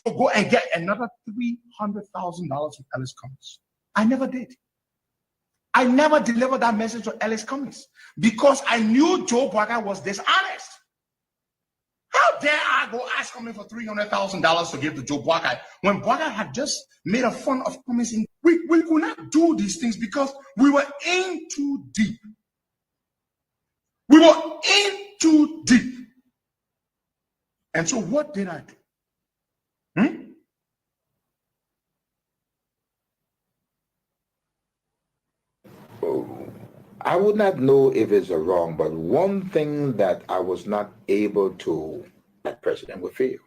to go and get another $300,000 from Ellis Cummings. I never did. I never delivered that message to Ellis Cummings because I knew Joe Bogart was dishonest. How dare I go ask Cummings for $300,000 to give to Joe Bogart when Bogart had just made a fun of Cummings? We could not do these things because we were in too deep. We were in too deep. And so what did I do? I would not know if it's wrong, but one thing that I was not able to, that president would fail.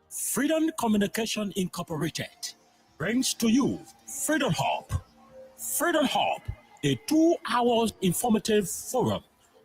Freedom Communication Incorporated brings to you Freedom Hub. Freedom Hub, a 2-hour informative forum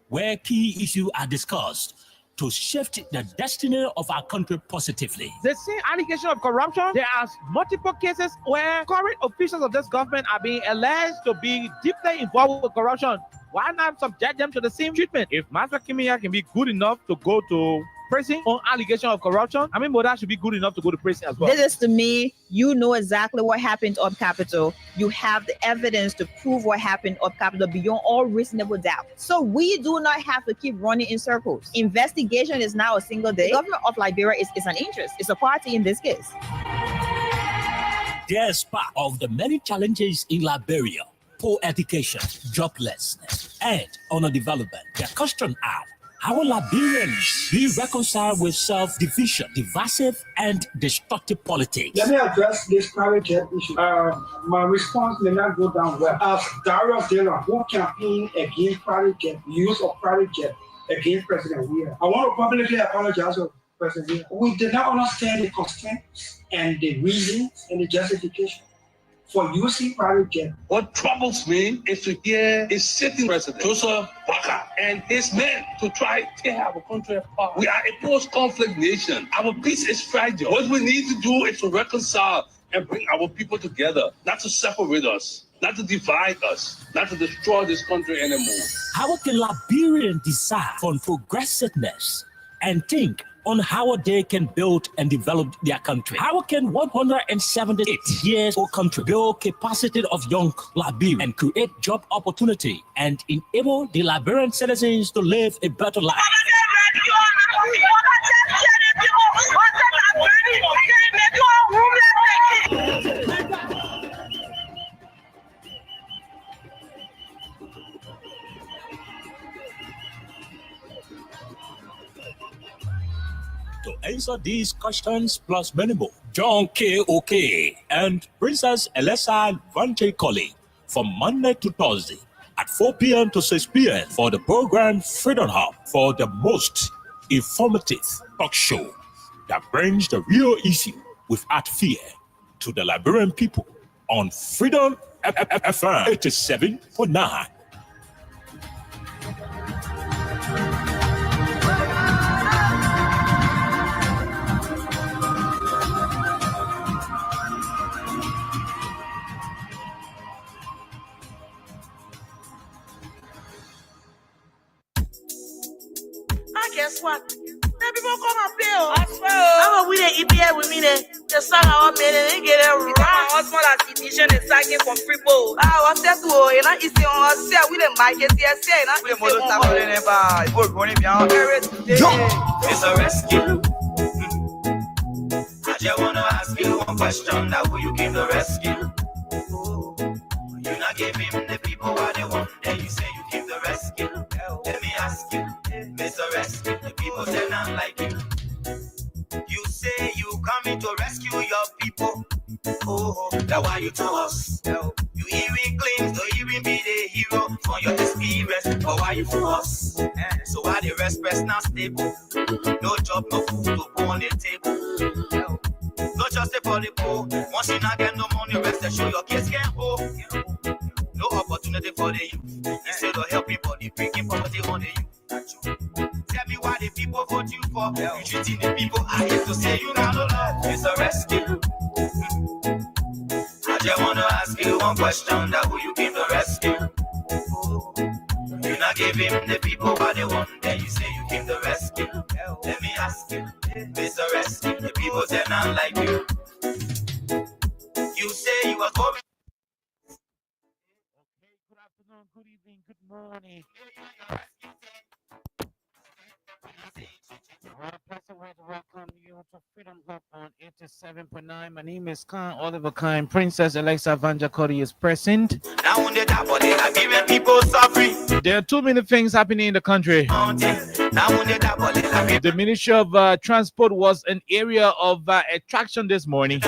where key issues are discussed to shift the destiny of our country positively. The same allegation of corruption, there are multiple cases where current officials of this government are being alleged to be deeply involved with corruption. Why not subject them to the same treatment? If Master Kimia can be good enough to go to prison on allegation of corruption, I mean, Moda should be good enough to go to prison as well. This is to me, you know exactly what happened up Capitol. You have the evidence to prove what happened up Capitol beyond all reasonable doubt. So we do not have to keep running in circles. Investigation is now a single day. The government of Liberia is an interest. It's a party in this case. There's part of the many challenges in Liberia: poor education, joblessness, and underdevelopment. The question are, how will Liberians be reconciled with self-division, divisive, and destructive politics? Let me address this private jet issue. My response may not go down well. As Dario Dela, who campaigned against private jet, use of private jet against President Weir, I want to publicly apologize to President Weir. We did not understand the constraints and the reasons and the justification for using private jet. What troubles me is to hear a sitting president, Joseph Baka, and his men to try to tear our country apart. We are a post-conflict nation. Our peace is fragile. What we need to do is to reconcile and bring our people together, not to separate us, not to divide us, not to destroy this country anymore. How can Liberians decide on progressiveness and think on how they can build and develop their country? How can 178 years old country build capacity of young Liberians and create job opportunity and enable the Liberian citizens to live a better life? To answer these questions plus many more, join KOK and Princess Elesa Vante Colley from Monday to Thursday at 4 p.m. to 6 p.m. for the program Freedom Hub, for the most informative talk show that brings the real issue without fear to the Liberian people on Freedom FM 87.9. Guess what? Then people come and play. I swear. I'm a winner EPA with me. The song I made and they get it wrong. My husband has edition and singing from Freepo. What's that? You know, it's the one say we the mic is here. Say, na. We mo ta ko le ba. Ibo running behind. It's a rescue. I just wanna ask you one question. That will you give the rescue? You not give him the people what they want. Then you say you give the rescue. Let me ask you, Mr. Rescue, the people say not like you. You say you coming to rescue your people. Oh, that's why you to us. You even claims to even be the hero for your experience. But why you to us? So why the rest not stable? No job, no food to go on the table. No justice for the poor. Once you not get no money, rest and show your kids can go. No opportunity for the youth. Instead of helping body, bringing poverty on the youth. Tell me why the people vote you for. You treating the people I hate to say you not love. It's a rescue. I just wanna ask you one question. That will you give the rescue? You You not give him the people what they want, then you say you came to rescue. Let me ask you, Mr. Rescue, the people say not like you. You say you are going. Okay, good afternoon, good evening, good morning. Pastor, I want to welcome you to Freedom Hub on 87.9. My name is Khan Oliver Khan. Princess Alexa Vanja Cody is present. Now on the top of the Liberian people suffering. There are too many things happening in the country. Now on the top of the Liberian. The Ministry of Transport was an area of attraction this morning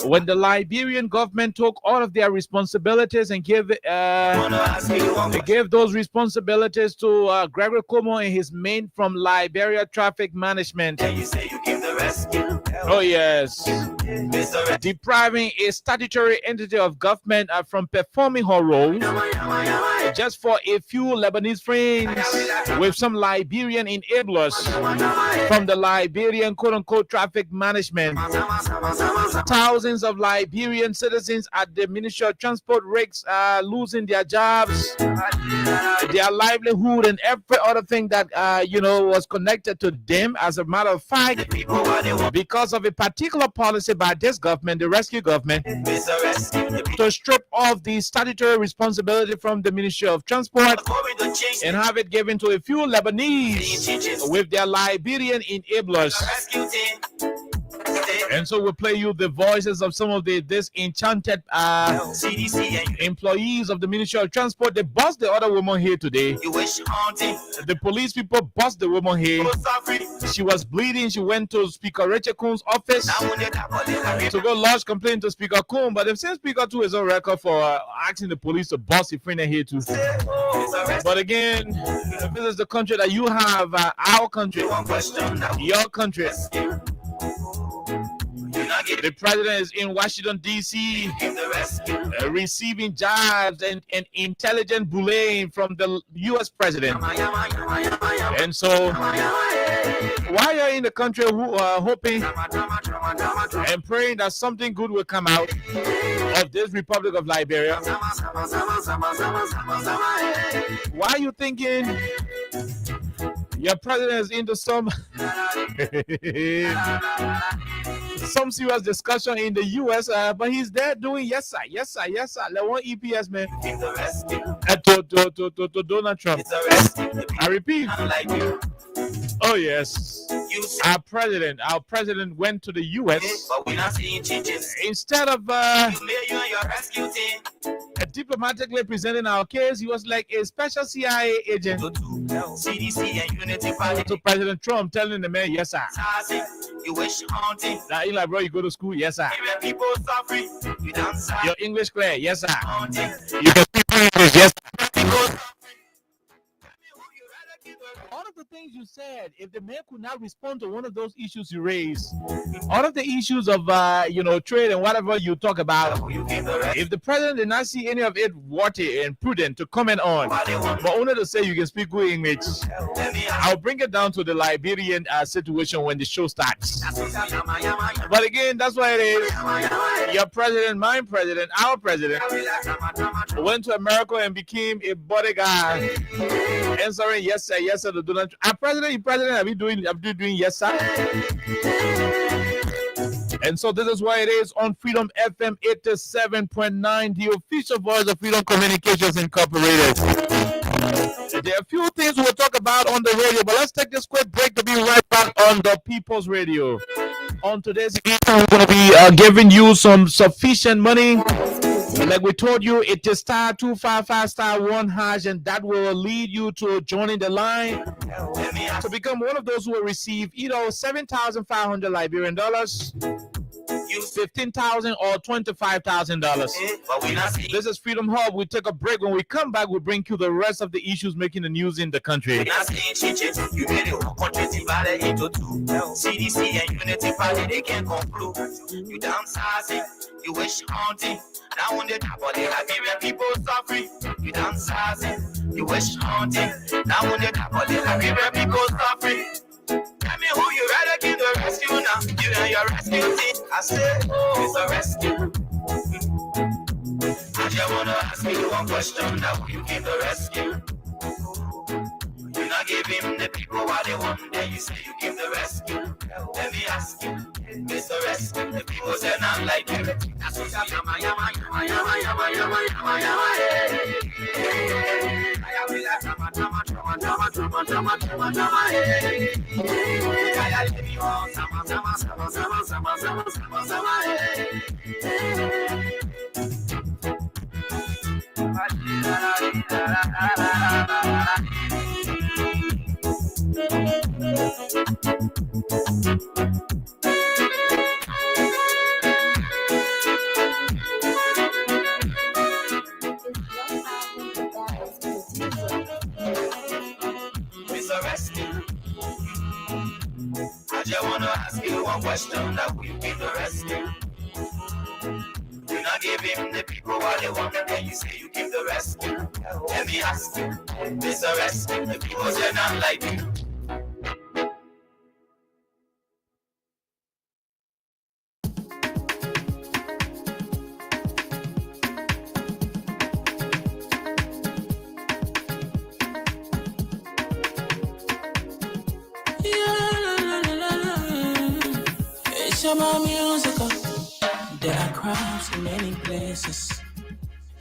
when the Liberian government took all of their responsibilities and gave those responsibilities to Gregory Como and his men from Liberia Traffic Management. You say you came to rescue. Oh yes, depriving a statutory entity of government from performing her role just for a few Lebanese friends with some Liberian enablers from the Liberian quote-unquote traffic management. Thousands of Liberian citizens at the Ministry of Transport rigs are losing their jobs, their livelihood, and every other thing that was connected to them. As a matter of fact, because of a particular policy by this government, the rescue government, to strip off the statutory responsibility from the Ministry of Transport and have it given to a few Lebanese with their Liberian enablers. And so we'll play you the voices of some of the disenchanted employees of the Ministry of Transport. They bossed the other woman here today. The police people bossed the woman here. She was bleeding. She went to Speaker Rachel Coon's office to go lodge complaint to Speaker Coon. But they've seen Speaker 2 is on record for asking the police to boss a friend here too. But again, this is the country that you have, our country, your country. The president is in Washington, D.C., receiving jibes and intelligent bullying from the U.S. president. And so, while you're in the country hoping and praying that something good will come out of this Republic of Liberia, why are you thinking your president is into some serious discussion in the U.S., but he's there doing yes sir. Like one EPS man to Donald Trump. I repeat. Oh yes, our president went to the U.S. Instead of diplomatically presenting our case, he was like a special CIA agent to President Trump, telling the man, yes sir. Now, Eli, bro, you go to school, yes sir. Your English clear, yes sir. You can speak English, yes sir. All of the things you said, if the man could not respond to one of those issues you raised, all of the issues of trade and whatever you talk about, if the president did not see any of it worthy and prudent to comment on, but only to say you can speak good English, I'll bring it down to the Liberian situation when the show starts. But again, that's what it is. Your president, my president, our president went to America and became a bodyguard, answering yes sir to Donald Trump. Our president, are we doing yes sir? And so this is why it is on Freedom FM 87.9, the official voice of Freedom Communications Incorporated. There are a few things we'll talk about on the radio, but let's take this quick break to be right back on the People's Radio. On today's video, we're going to be giving you some sufficient money. Like we told you, it is star 255 star 1 hash, and that will lead you to joining the line to become one of those who will receive either 7,500 Liberian dollars, 15,000 or $25,000. This is Freedom Hub. We take a break. When we come back, we bring you the rest of the issues making the news in the country. CDC and Unity Party, they can't conclude. You downsizing, you wish haunting. Now on the top of the Liberian people suffering. You downsizing, you wish haunting. Now on the top of the Liberian people suffering. Tell me who you rather give the rescue now. You and your rescue team. I say, it's a rescue. I just wanna ask you one question. Now who you give the rescue? not give him the people what they want, then you say you give the rescue. Let me ask you, Mr. Rescue, the people say not like you. That's what I'm yama, yama, yama, yama, yama, yama, yama, yama, I will like drama, drama, drama, drama, drama, drama, drama, drama, I let me on, sama, sama, sama, sama, sama, sama, sama, sama, Mr. Rescue, I just wanna ask you one question that will give the rescue. You not give him the people what they want, then you say you give the rescue. Let me ask you, Mr. Rescue, the people say not like you. It's about musical. There are crowds in many places,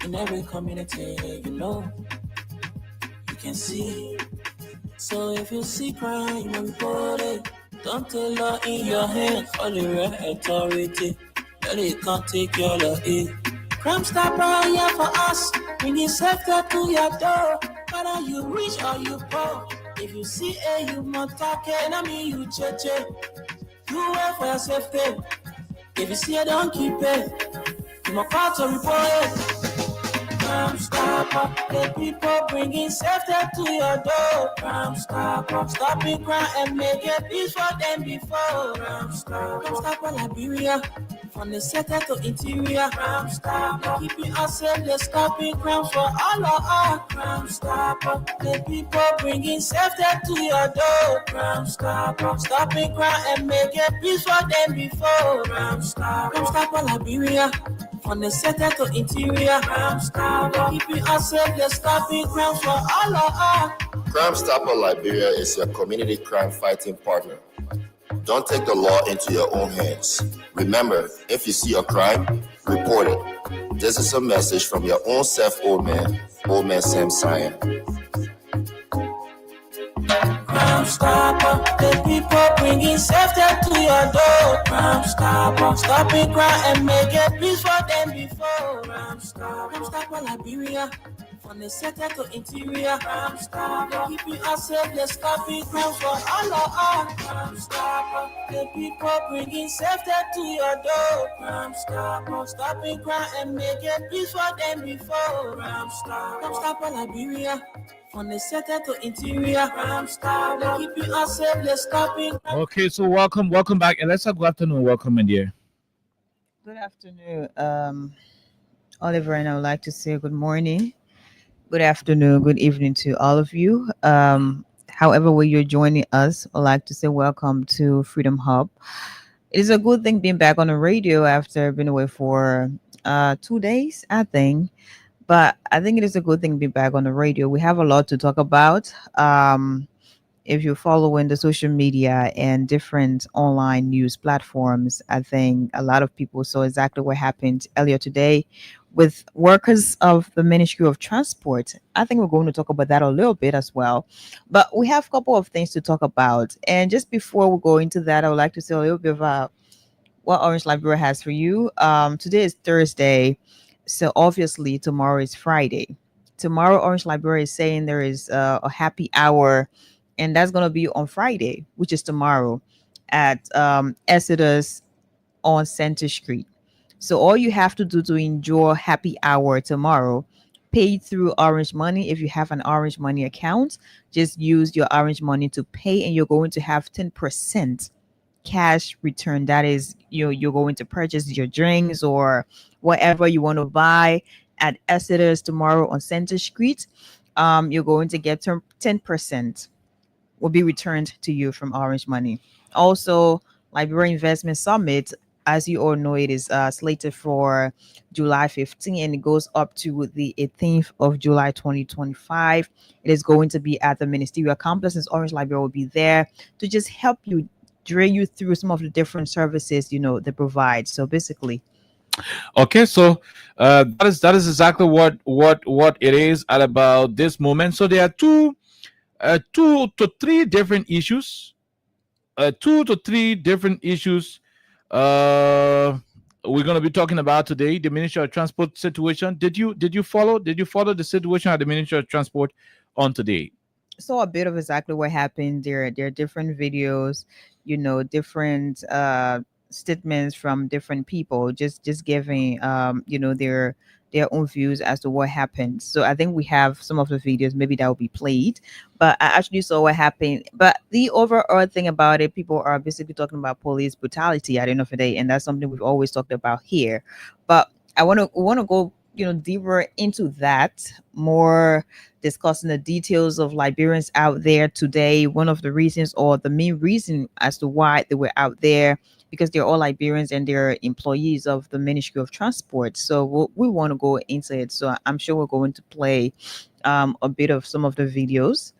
in every community, you can see. So if you see crime, you report it. Don't take law in your hands, for the right authority. That it can't take your law in. Crime stopper here for us, bringing safety to your door. Whether you rich or you poor, if you see a human talking, I mean you cheche. You wait for your safety. If you see it, don't keep it. You must call to report it. Crime stopper, the people bringing safety to your door. Crime stopper, stopping crime and make it peace for them before. Crime stopper, Liberia, from the center to interior. Crime stopper, keeping us safe, they're stopping crime for all of us. Crime stopper, the people bringing safety to your door. Crime stopper, stopping crime and make it peace for them before. Crime stopper, Liberia, from the center to interior. Crime stopper, keeping us safe, they're stopping crime for all of us. Crime Stopper Liberia is your community crime fighting partner. Don't take the law into your own hands. Remember, if you see a crime, report it. This is a message from your own self, Old Man Sam Cyan. Crime stopper, the people bringing safety to your door. Crime stopper, stopping crime and make it peace for them before. Crime stopper, Liberia, from the center to interior. Crime stopper, keeping us safe, they're stopping crime for all of us. Crime stopper, the people bringing safety to your door. Crime stopper, stopping crime and make it peace for them before. Crime stopper, Liberia, from the center to interior. Crime stopper, keeping us safe, they're stopping. Okay, so welcome back. Alexa, good afternoon. Welcome, my dear. Good afternoon, Oliver, and I would like to say good morning, good afternoon, good evening to all of you. However way you're joining us, I'd like to say welcome to Freedom Hub. It is a good thing being back on the radio after being away for 2 days, I think. But I think it is a good thing being back on the radio. We have a lot to talk about. If you're following the social media and different online news platforms, I think a lot of people saw exactly what happened earlier today with workers of the Ministry of Transport. I think we're going to talk about that a little bit as well. But we have a couple of things to talk about. And just before we go into that, I would like to say a little bit about what Orange Library has for you. Today is Thursday, so obviously tomorrow is Friday. Tomorrow, Orange Library is saying there is a happy hour, and that's going to be on Friday, which is tomorrow, at Exodus on Center Street. So all you have to do to enjoy happy hour tomorrow, pay through Orange Money. If you have an Orange Money account, just use your Orange Money to pay, and you're going to have 10% cash return. That is, you're going to purchase your drinks or whatever you want to buy at Exodus tomorrow on Center Street. You're going to get 10% will be returned to you from Orange Money. Also, Liberia Investment Summit as you all know, it is slated for July 15th, and it goes up to the 18th of July 2025. It is going to be at the Ministerial Complex, and Orange Library will be there to just help you drill you through some of the different services they provide. So basically, Okay, so that is exactly what it is at about this moment. So there are two to three different issues, two to three different issues. Uh, we're gonna be talking about today the Ministry of Transport situation. Did you follow the situation at the Ministry of Transport on today? so a bit of exactly what happened. There are different videos, different statements from different people, just giving their own views as to what happened. So I think we have some of the videos maybe that will be played, but I actually saw what happened. But the overall thing about it, people are basically talking about police brutality at the end of the day, and that's something we've always talked about here. But I want to go deeper into that, more discussing the details of Liberians out there today. One of the reasons, or the main reason as to why they were out there, because they're all Liberians and they're employees of the Ministry of Transport. So we want to go into it. So I'm sure we're going to play a bit of some of the videos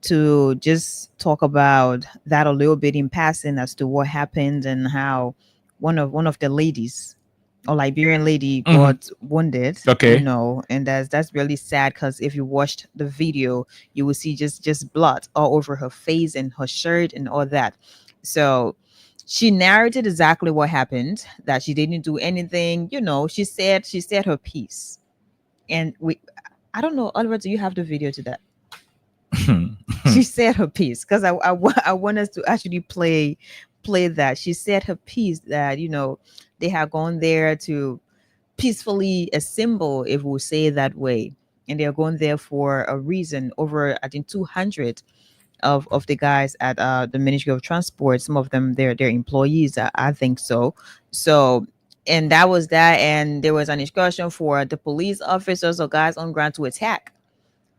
to just talk about that a little bit in passing as to what happened and how one of the ladies, a Liberian lady, got wounded. Okay. And that's really sad, because if you watched the video, you will see just blood all over her face and her shirt and all that. So she narrated exactly what happened, that she didn't do anything. She said her piece, and I don't know, Oliver, do you have the video to that? She said her piece, because I want us to actually play that. She said her piece, that they had gone there to peacefully assemble, if we'll say it that way, and they're going there for a reason. Over, I think, 200 of the guys at the Ministry of Transport, some of them they're employees, I think so. So, and that was that, and there was an excursion for the police officers or guys on ground to attack.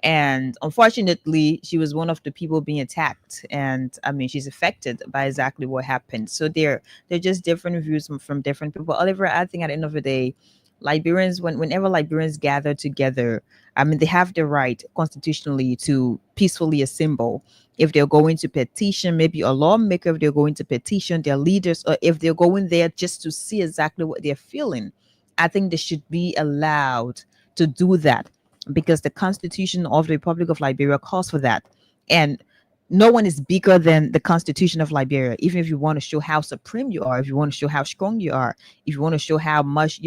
And unfortunately, she was one of the people being attacked, and I mean, she's affected by exactly what happened. So they're just different views from different people. Oliver, I think at the end of the day, Liberians, whenever Liberians gather together, I mean, they have the right constitutionally to peacefully assemble. If they're going to petition, maybe a lawmaker, if they're going to petition their leaders, or if they're going there just to see exactly what they're feeling, I think they should be allowed to do that, because the Constitution of the Republic of Liberia calls for that. And no one is bigger than the Constitution of Liberia. Even if you want to show how supreme you are, if you want to show how strong you are, if you want to show how much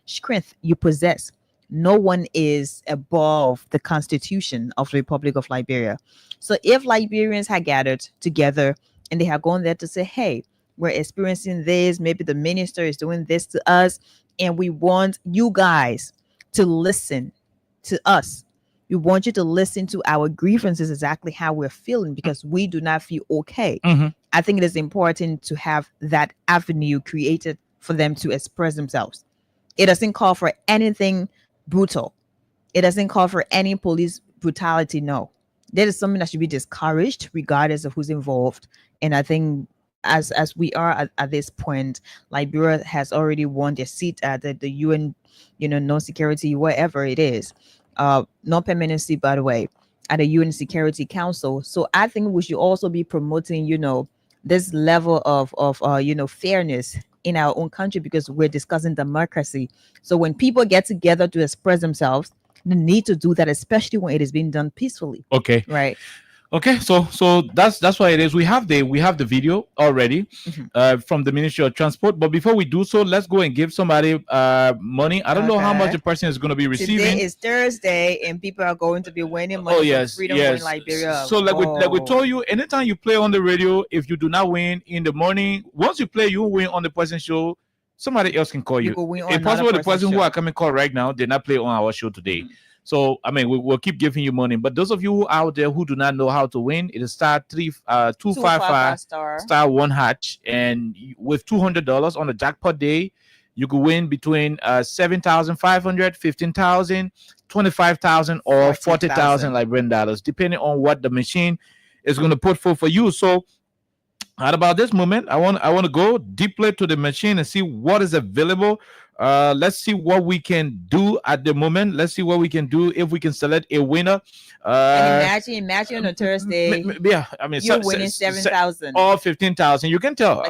strength you possess, no one is above the Constitution of the Republic of Liberia. So if Liberians had gathered together and they had gone there to say, hey, we're experiencing this, maybe the minister is doing this to us, and we want you guys to listen to us. We want you to listen to our grievances, exactly how we're feeling, because we do not feel okay. I think it is important to have that avenue created for them to express themselves. It doesn't call for anything brutal. It doesn't call for any police brutality. No, that is something that should be discouraged regardless of who's involved. And I think as we are at this point, Liberia has already won their seat at the UN, non-security, whatever it is, non-permanency, by the way, at the UN Security Council. So I think we should also be promoting, this level of fairness in our own country, because we're discussing democracy. So when people get together to express themselves, they need to do that, especially when it is being done peacefully. Okay. Right. Okay, so that's why it is. We have the video already from the Ministry of Transport. But before we do so, let's go and give somebody money. I don't know how much the person is going to be receiving. Today is Thursday, and people are going to be winning money from Freedom in Liberia. So like we told you, anytime you play on the radio, if you do not win in the morning, once you play, you win on the person show. Somebody else can call you. It's possible the person who are coming call right now did not play on our show today. So I mean, we'll keep giving you money. But those of you out there who do not know how to win, it is star 255 star 1 hatch, and with $200 on the jackpot day, you could win between 7,500, 15,000, 25,000, or 40,000 Liberian dollars, depending on what the machine is going to put for you. So At about this moment, I want to go deeply to the machine and see what is available. Let's see what we can do at the moment. Let's see what we can do if we can select a winner. And imagine on a Thursday, Yeah, I mean, you're winning 7,000 or 15,000. You can tell.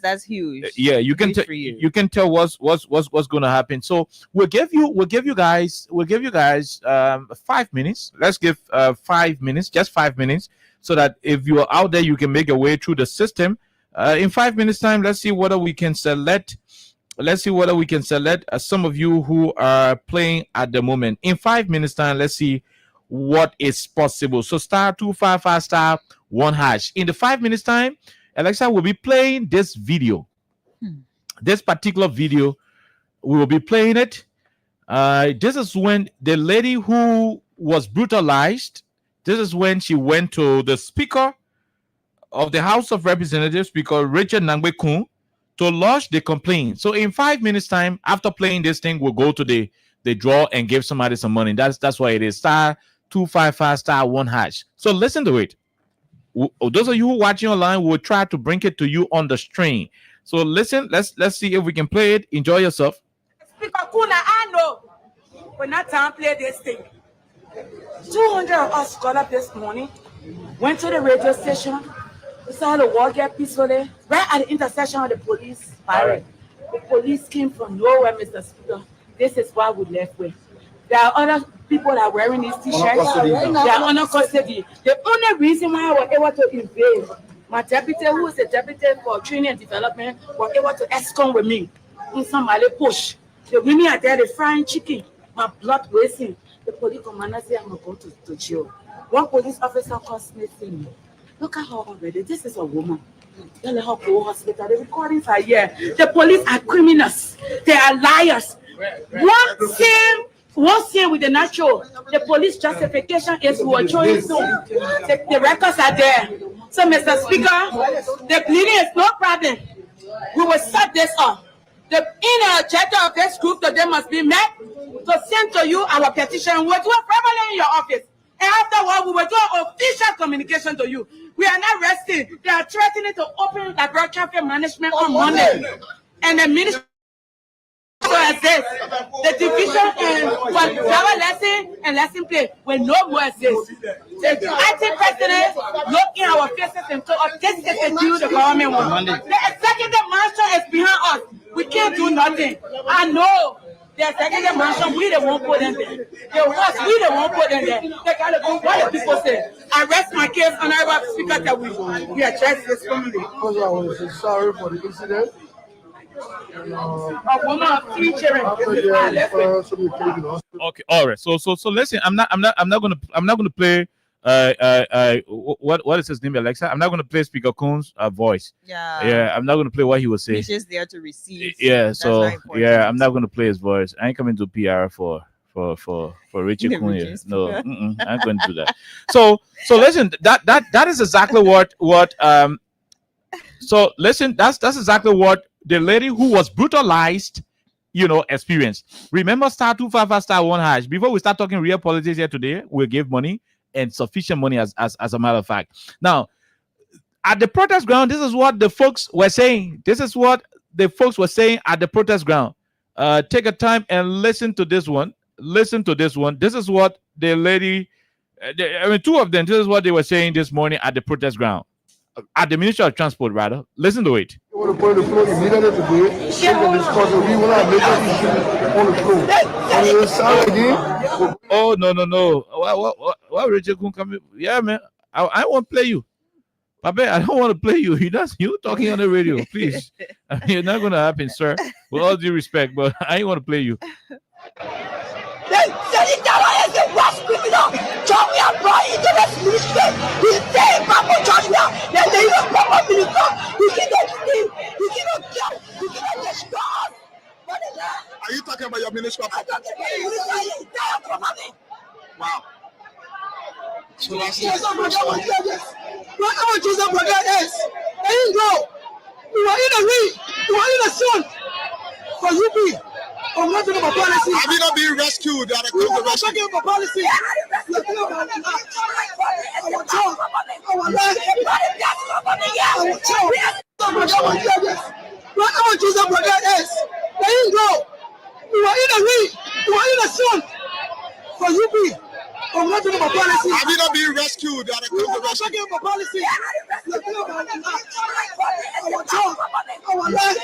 That's huge. Yeah, you can tell. You can tell what's going to happen. So we'll give you guys 5 minutes. Let's give 5 minutes, just 5 minutes, so that if you are out there, you can make your way through the system. In 5 minutes time, let's see whether we can select. Let's see whether we can select some of you who are playing at the moment. In 5 minutes time, let's see what is possible. So *255 *1#. In the 5 minutes time, Alexa will be playing this video. This particular video, we will be playing it. This is when the lady who was brutalized, this is when she went to the Speaker of the House of Representatives, Speaker Richard Nangbe-Kun, to lodge the complaint. So in 5 minutes time, after playing this thing, we'll go to the draw and give somebody some money. That's why it is *255 *1#. So listen to it. Those of you who are watching online, we'll try to bring it to you on the stream. So listen, let's see if we can play it. Enjoy yourself. Speaker Kuna, I know when that time play this thing. 200 of us got up this morning, went to the radio station. We saw the war get peacefully right at the intersection of the police barrack. The police came from nowhere, Mr. Speaker. This is what we left with. There are other people that are wearing these t-shirts. They are under custody. The only reason why I was able to invade, my deputy, who is the deputy for training and development, was able to escort with me in somebody push. The women are there, they frying chicken, my blood racing. The police commander said, I'm going to jail. One police officer calls me saying, look at her already. This is a woman. They let her go to hospital. The recordings are here. The police are criminals. They are liars. One thing with the natural, the police justification is we were showing soon. The records are there. So, Mr. Speaker, the bleeding is no problem. We will set this up. The inner objective of this group today must be met to send to you our petition. We'll do it formally in your office. And afterward, we will do official communication to you. We are not resting. They are threatening to open the drug traffic management on Monday. And the minister exist. The division for driver lesson and lesson play will no more exist. The acting president look in our faces and told us this is the deal the government wants. The executive mansion is behind us. We can't do nothing. I know. The executive mansion, we don't want to put them there. The worst, we don't want to put them there. They gotta go. What the people say? I rest my case, Honorable Speaker, that we address this family. First, I want to say sorry for the incident. A woman of 3 children. Okay, all right. So listen. I'm not gonna play. What is his name, Alexa? I'm not gonna play Speaker Kun's voice. Yeah. I'm not gonna play what he was saying. He's just there to receive. Yeah. So yeah, I'm not gonna play his voice. I ain't coming to PR for Richard Kun. No, I'm going to do that. So listen. That is exactly what. So listen. That's exactly what the lady who was brutalized, experienced. Remember, *255 *1#. Before we start talking real politics here today, we'll give money and sufficient money as a matter of fact. Now, at the protest ground, this is what the folks were saying. This is what the folks were saying at the protest ground. Take a time and listen to this one. Listen to this one. This is what the lady, two of them, this is what they were saying this morning at the protest ground. At the Ministry of Transport, rather. Listen to it. We want to put the floor immediately today. We can discuss it. We will not make an issue on the floor. Again. Oh, no. Why Richard Kun come? Yeah, man. I won't play you. Papa, I don't want to play you. You talking on the radio, please. I mean, it's not going to happen, sir. With all due respect, but I ain't want to play you. Are you talking about your minister? Wow. So that's it. What our Jesus brothers? There you go. You are in the ring. You are in the sun. For you be. I'm not talking about policy. Are we not being rescued? They are not talking about policy. You're talking about our job, our life. Joseph Rodriguez, let him go. You are in a league. You are in a son for UP. I'm not talking about policy. Have you not been rescued? I'm not talking about policy. You're talking about our job, our life,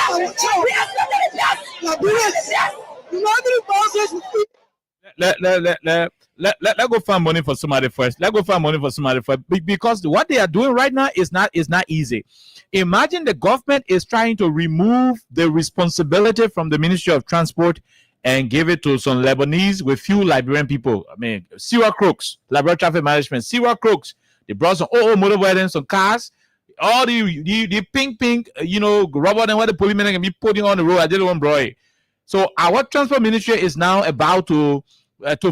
our job. Now, brilliant. You know how many bosses we feed? Let go find money for somebody first. Let go find money for somebody first. Because what they are doing right now is not easy. Imagine the government is trying to remove the responsibility from the Ministry of Transport and give it to some Lebanese with few Liberian people. I mean, Siwa crooks, Liberal Traffic Management, Siwa crooks. They brought some motorbikes and some cars. All the pink, rubber and what the policemen can be putting on the road. I didn't want bro. So our transport ministry is now about to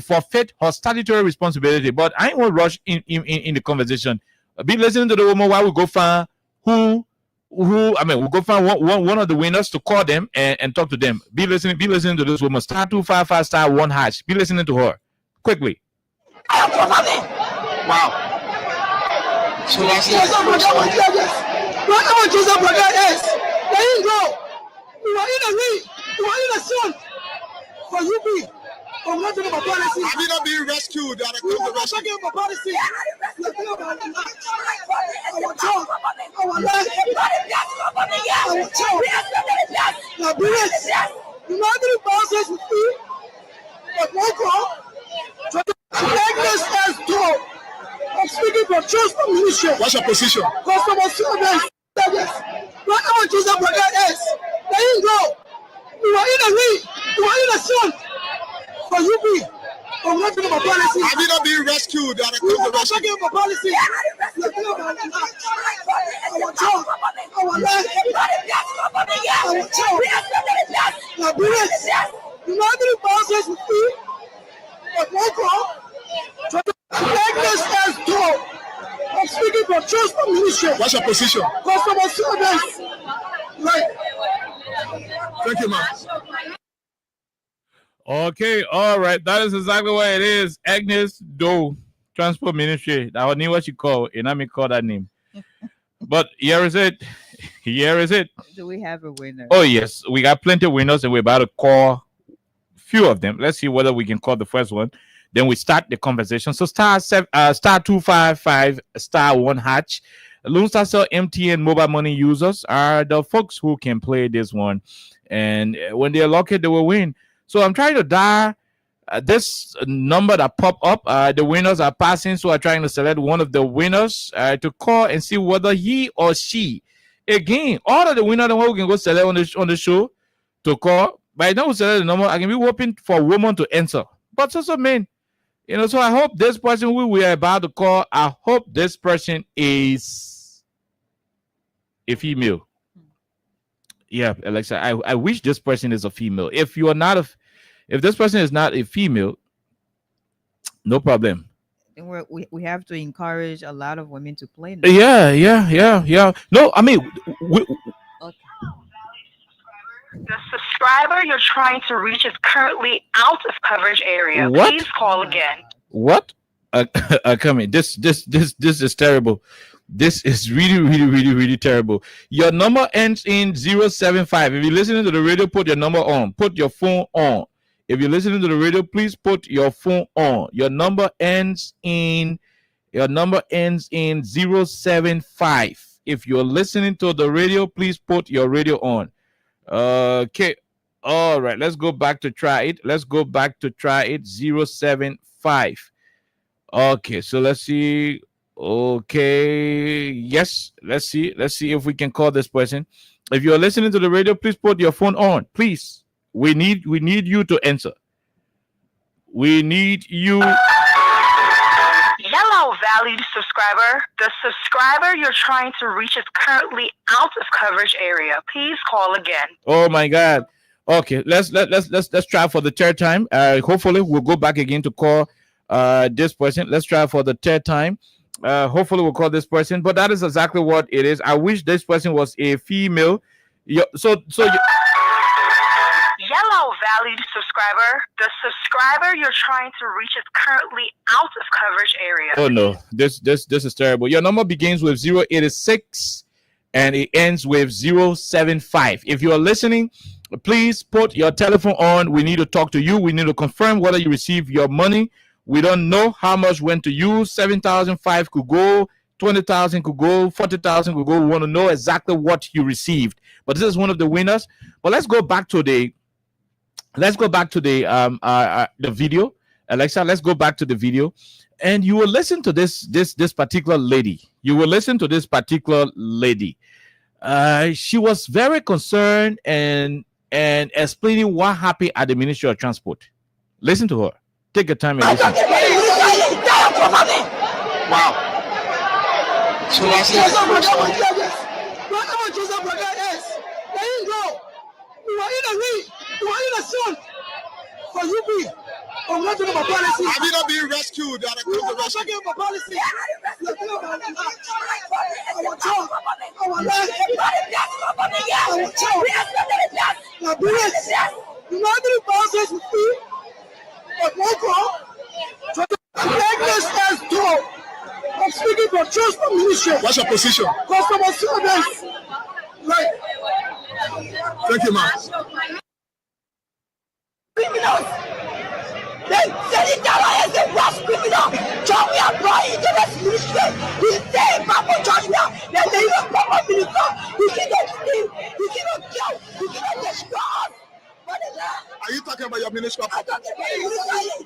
forfeit her statutory responsibility. But I ain't want to rush in the conversation. Be listening to the woman while we go find we'll go find one of the winners to call them and talk to them. Be listening to this woman. *255 *1#. Be listening to her quickly. Wow. So that's Joseph Rodriguez, let him go. You are in a league. You are in a son for UP. I'm not talking about policy. Have you not been rescued? You are not talking about policy. You're talking about our job, our life, our job. Now, brilliant. You know how many bosses we feed? But no go. Agnes has door. I'm speaking for Transport Ministry. What's your position? Customer service. Whatever Joseph Rodriguez, let him go. You are in a league. You are in a son for UP. I'm not talking about policy. Have you not been rescued? You are not talking about policy. You're talking about our job, our life, our job. Now, brilliant. You know how many bosses we feed? But no go. Agnes has door. I'm speaking for Transport Ministry. What's your position? Customer service. Right. Thank you, man. Okay, all right. That is exactly what it is. Agnes Doe, Transport Ministry. I knew what you call, and I may call that name. But here is it. Here is it. Do we have a winner? Oh, yes. We got plenty of winners, and we're about to call few of them. Let's see whether we can call the first one. Then we start the conversation. So *255 *1#. Lone Star Cell MTN mobile money users are the folks who can play this one. And when they're lucky, they will win. So I'm trying to dial this number that pop up. The winners are passing. So I'm trying to select one of the winners to call and see whether he or she. Again, all of the winners we can go select on the show to call. But now we select the number. I can be hoping for a woman to answer. But also men. So I hope this person who we are about to call, I hope this person is a female. Yeah, Alexa, I wish this person is a female. If you are not if this person is not a female, no problem. We have to encourage a lot of women to play now. Yeah. No, I mean, Okay. The subscriber you're trying to reach is currently out of coverage area. What? Please call again. What? Come in. This is terrible. This is really terrible. Your number ends in 075. If you're listening to the radio, put your number on. Put your phone on. If you're listening to the radio, please put your phone on. Your number ends in 075. If you're listening to the radio, please put your radio on. Okay. All right. Let's go back to try it. 075. Okay. So let's see. Okay. Yes. Let's see if we can call this person. If you're listening to the radio, please put your phone on. Please. We need you to answer. We need you. Hello, valued subscriber. The subscriber you're trying to reach is currently out of coverage area. Please call again. Oh my God. Okay, let's try for the third time. Hopefully we'll go back again to call this person. Let's try for the third time. Hopefully we'll call this person. But that is exactly what it is. I wish this person was a female. Yellow valued subscriber. The subscriber you're trying to reach is currently out of coverage area. Oh no, this is terrible. Your number begins with 086 and it ends with 075. If you are listening, please put your telephone on. We need to talk to you. We need to confirm whether you received your money. We don't know how much went to you. 7,005 could go, 20,000 could go, 40,000 could go. We want to know exactly what you received. But this is one of the winners. But let's go back to the video. Alexa, let's go back to the video. And you will listen to this particular lady. You will listen to this particular lady. She was very concerned and explaining what happened at the Ministry of Transport. Listen to her. Take your time and listen. Wow. So that's it. You are in a league. You are in a son. For you be. I'm not talking about policy. Have you not been rescued? You are talking about policy. You are talking about our child. Our life. Our child. Now, please. You know the process with me. But no call. As told. I'm speaking for Transport Ministry. What's your position? Customer service. Right. Thank you, ma'am. Criminals. They said it down as a worst criminal. John, we are brought into this ministry. We say, Papa John, that they are proper minister. You cannot steal. You cannot kill. You cannot destroy. Are you talking about your ministry? I'm talking about your ministry.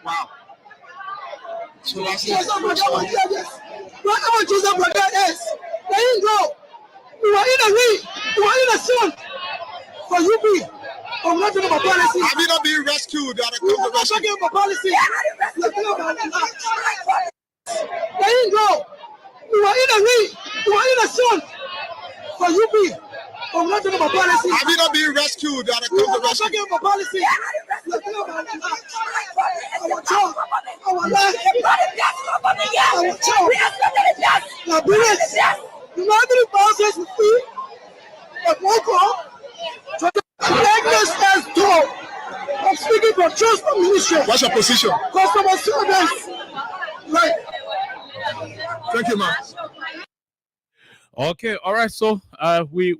Wow. So that's it. Yes. There you go. You are in a league. You are in a son. For you be. I'm not talking about policy. Have you not been rescued? You are talking about policy. You are talking about there you go. You are in a league. You are in a son. For you be. I'm not talking about policy. Have you not been rescued? You are talking about policy. You are talking about our child. Our life. Our child. Now, please. You know the process with me. But no call. As told. I'm speaking for Transport Ministry. What's your position? Customer service. Right. Thank you, ma'am. Okay, all right. So we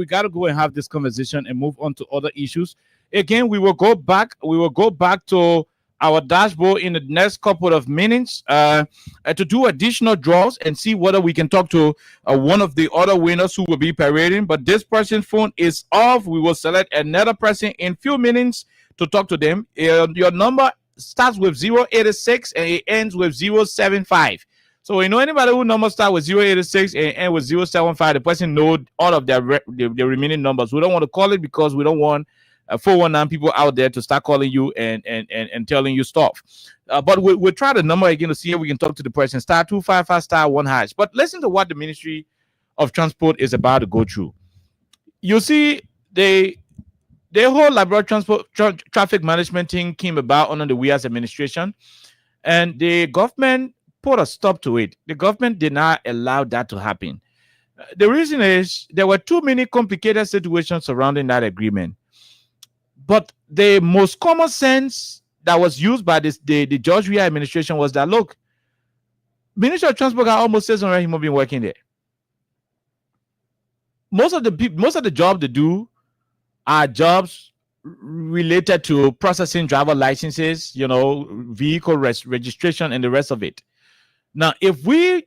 got to go and have this conversation and move on to other issues. Again, we will go back to our dashboard in the next couple of minutes to do additional draws and see whether we can talk to one of the other winners who will be parading. But this person's phone is off. We will select another person in few minutes to talk to them. Your number starts with 086 and it ends with 075. So you know anybody who number start with 086 and end with 075, the person knows all of the remaining numbers. We don't want to call it because we don't want 419 people out there to start calling you and telling you stuff. But we'll try the number again to see if we can talk to the person. Star 255 star 1 hash. But listen to what the Ministry of Transport is about to go through. You see, the whole Liberal Transport Traffic Management thing came about under the WIAS administration, and the government put a stop to it. The government did not allow that to happen. The reason is there were too many complicated situations surrounding that agreement. But the most common sense that was used by the George Weah administration was that, look, Ministry of Transport got almost 600 human beings working there. Most of the jobs they do are jobs related to processing driver licenses, vehicle registration and the rest of it. Now, if we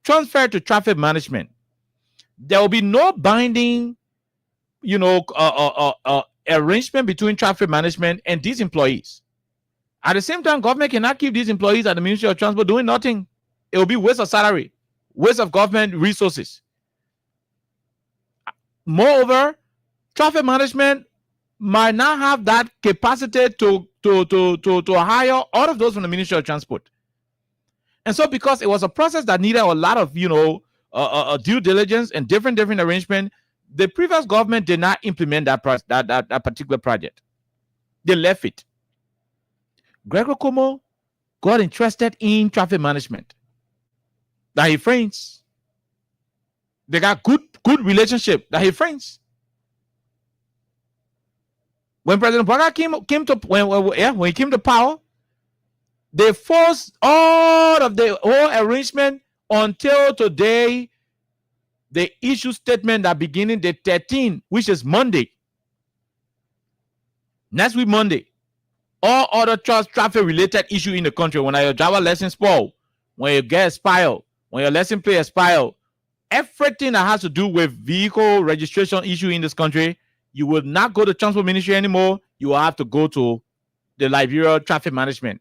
transfer to traffic management, there will be no binding, arrangement between traffic management and these employees. At the same time, government cannot keep these employees at the Ministry of Transport doing nothing. It will be waste of salary, waste of government resources. Moreover, traffic management might not have that capacity to hire all of those from the Ministry of Transport. And so because it was a process that needed a lot of, due diligence and different arrangement, the previous government did not implement that particular project. They left it. Gregor Como got interested in traffic management. That he friends. They got good relationship. That he friends. When President Barack when he came to power, they forced all of the whole arrangement until today. They issue statement that beginning the 13th, which is Monday. Next week, Monday, all other traffic-related issue in the country, when your driver license spoil, when your gas expire, when your license plate expire, everything that has to do with vehicle registration issue in this country, you will not go to transport ministry anymore. You will have to go to the Liberia Traffic Management,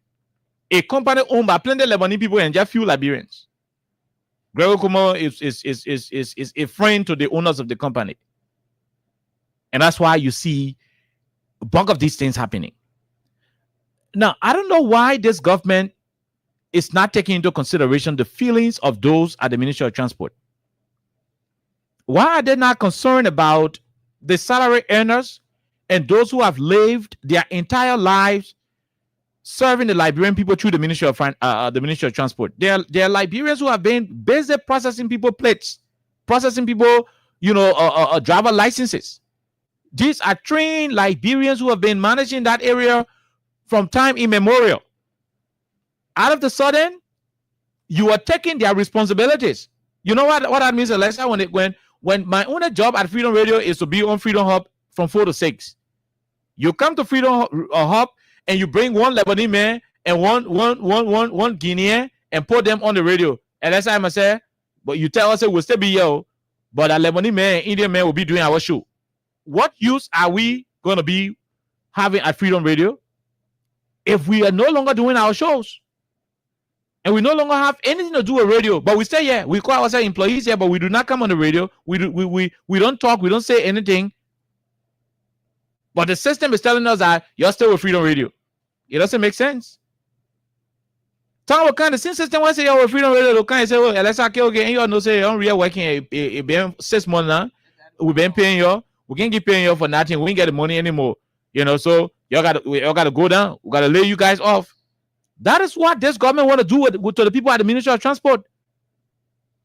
a company owned by plenty of Lebanese people and just few Liberians. Gregor Kumo is a friend to the owners of the company. And that's why you see a bulk of these things happening. Now, I don't know why this government is not taking into consideration the feelings of those at the Ministry of Transport. Why are they not concerned about the salary earners and those who have lived their entire lives serving the Liberian people through the Ministry of Transport? There are Liberians who have been busy processing people plates, processing people, driver licenses. These are trained Liberians who have been managing that area from time immemorial. Out of the sudden, you are taking their responsibilities. You know what that means, Alexa? When my only job at Freedom Radio is to be on Freedom Hub from 4 to 6. You come to Freedom Hub and you bring one Lebanese man and one Guinean and put them on the radio. And that's how I say, but you tell us it will still be here, but a Lebanese man and Indian man will be doing our show. What use are we going to be having at Freedom Radio if we are no longer doing our shows? And we no longer have anything to do with radio, but we stay here. We call ourselves employees here, but we do not come on the radio. We don't talk. We don't say anything. But the system is telling us that you're still with Freedom Radio. It doesn't make sense. Tell what kind of system was say you're with Freedom Radio? Look, kind say, oh, Alexa, okay, and you know say you're real working a 6 months now. We've been paying you. We can't keep paying you for nothing. We ain't get the money anymore. So you gotta go down. We gotta lay you guys off. That is what this government want to do to the people at the Ministry of Transport.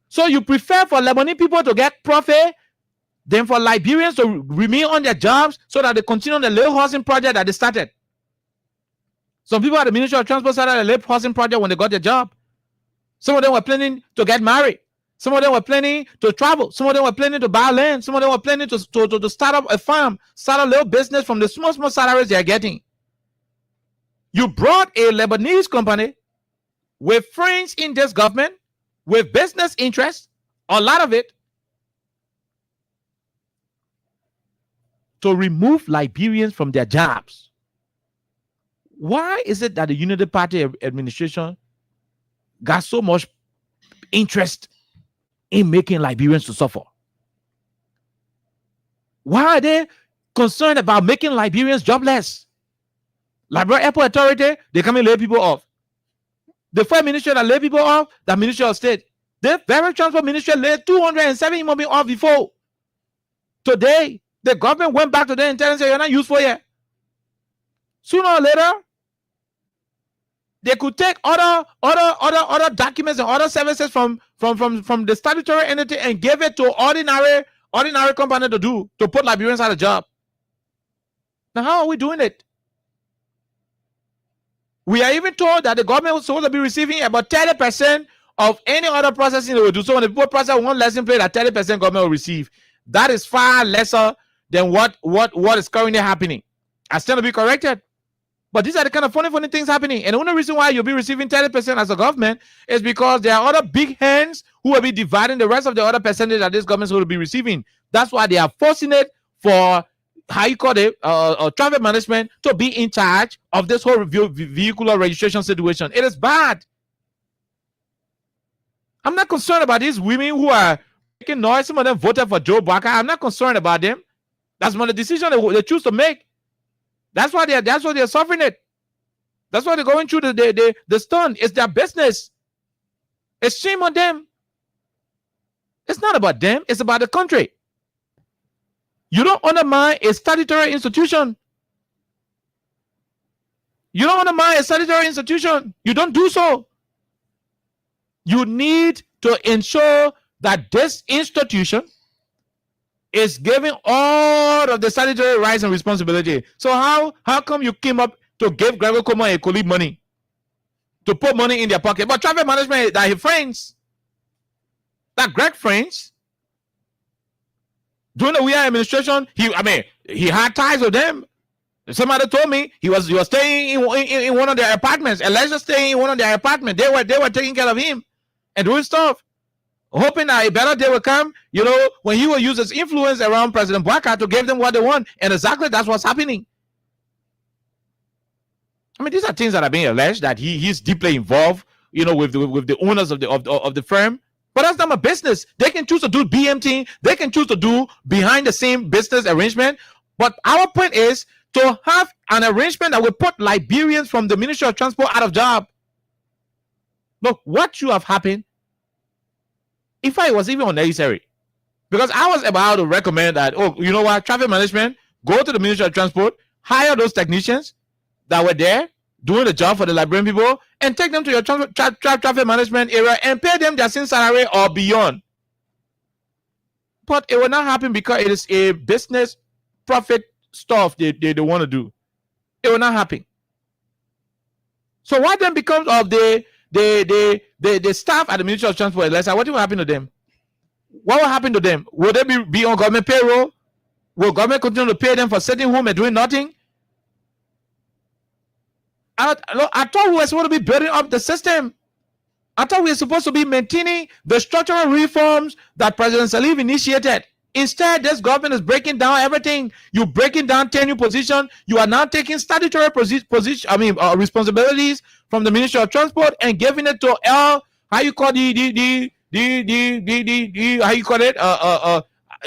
So you prefer for Lebanese people to get profit than for Liberians to remain on their jobs so that they continue the little housing project that they started. Some people at the Ministry of Transport started a little housing project when they got their job. Some of them were planning to get married. Some of them were planning to travel. Some of them were planning to buy land. Some of them were planning to start up a farm, start a little business from the small salaries they are getting. You brought a Lebanese company with friends in this government, with business interests, a lot of it, to remove Liberians from their jobs. Why is it that the Unity Party administration got so much interest in making Liberians to suffer? Why are they concerned about making Liberians jobless? Liberia Airport Authority, they come and lay people off. The first ministry that lay people off, the Ministry of State. The Federal Transport Ministry laid 270 human beings off before. Today, the government went back to them and tell them, you're not useful yet. Sooner or later, they could take other documents and other services from the statutory entity and give it to ordinary company to put Liberians out of job. Now, how are we doing it? We are even told that the government was supposed to be receiving about 30% of any other processing they will do. So when the people process one lesson plate, that 30% government will receive. That is far lesser than what is currently happening. I stand to be corrected. But these are the kind of funny things happening. And the only reason why you'll be receiving 30% as a government is because there are other big hands who will be dividing the rest of the other percentage that this government will be receiving. That's why they are forcing it for traffic management to be in charge of this whole vehicular registration situation. It is bad. I'm not concerned about these women who are making noise. Some of them voted for Joe Barker. I'm not concerned about them. That's one of the decisions they choose to make. That's why they're suffering it. That's why they're going through the stun. It's their business. It's shame on them. It's not about them. It's about the country. You don't undermine a statutory institution. You don't undermine a statutory institution. You don't do so. You need to ensure that this institution is giving all of the statutory rights and responsibility. So how come you came up to give Gregor Como a colleague money to put money in their pocket? But traffic management, that he friends, that Greg friends, during the weird administration, he had ties with them. Somebody told me he was staying in one of their apartments. Elijah staying in one of their apartments. They were taking care of him and doing stuff, hoping that a better day will come, when he will use his influence around President Bouaka to give them what they want. And exactly that's what's happening. These are things that are being alleged, that he's deeply involved, with the owners of the firm. But that's not my business. They can choose to do BMT. They can choose to do behind the scene business arrangement. But our point is to have an arrangement that will put Liberians from the Ministry of Transport out of job. Look, what should have happened if it was even unnecessary? Because I was about to recommend that, you know what, traffic management, go to the Ministry of Transport, hire those technicians that were there doing the job for the Liberian people, and take them to your traffic management area and pay them their salary or beyond. But it will not happen because it is a business profit stuff they want to do. It will not happen. So what then becomes of the staff at the Ministry of Transport? What will happen to them? What will happen to them? Will they be on government payroll? Will government continue to pay them for sitting home and doing nothing? I thought we were supposed to be building up the system. I thought we were supposed to be maintaining the structural reforms that President Salif initiated. Instead, this government is breaking down everything. You're breaking down tenure position. You are now taking statutory responsibilities from the Ministry of Transport and giving it to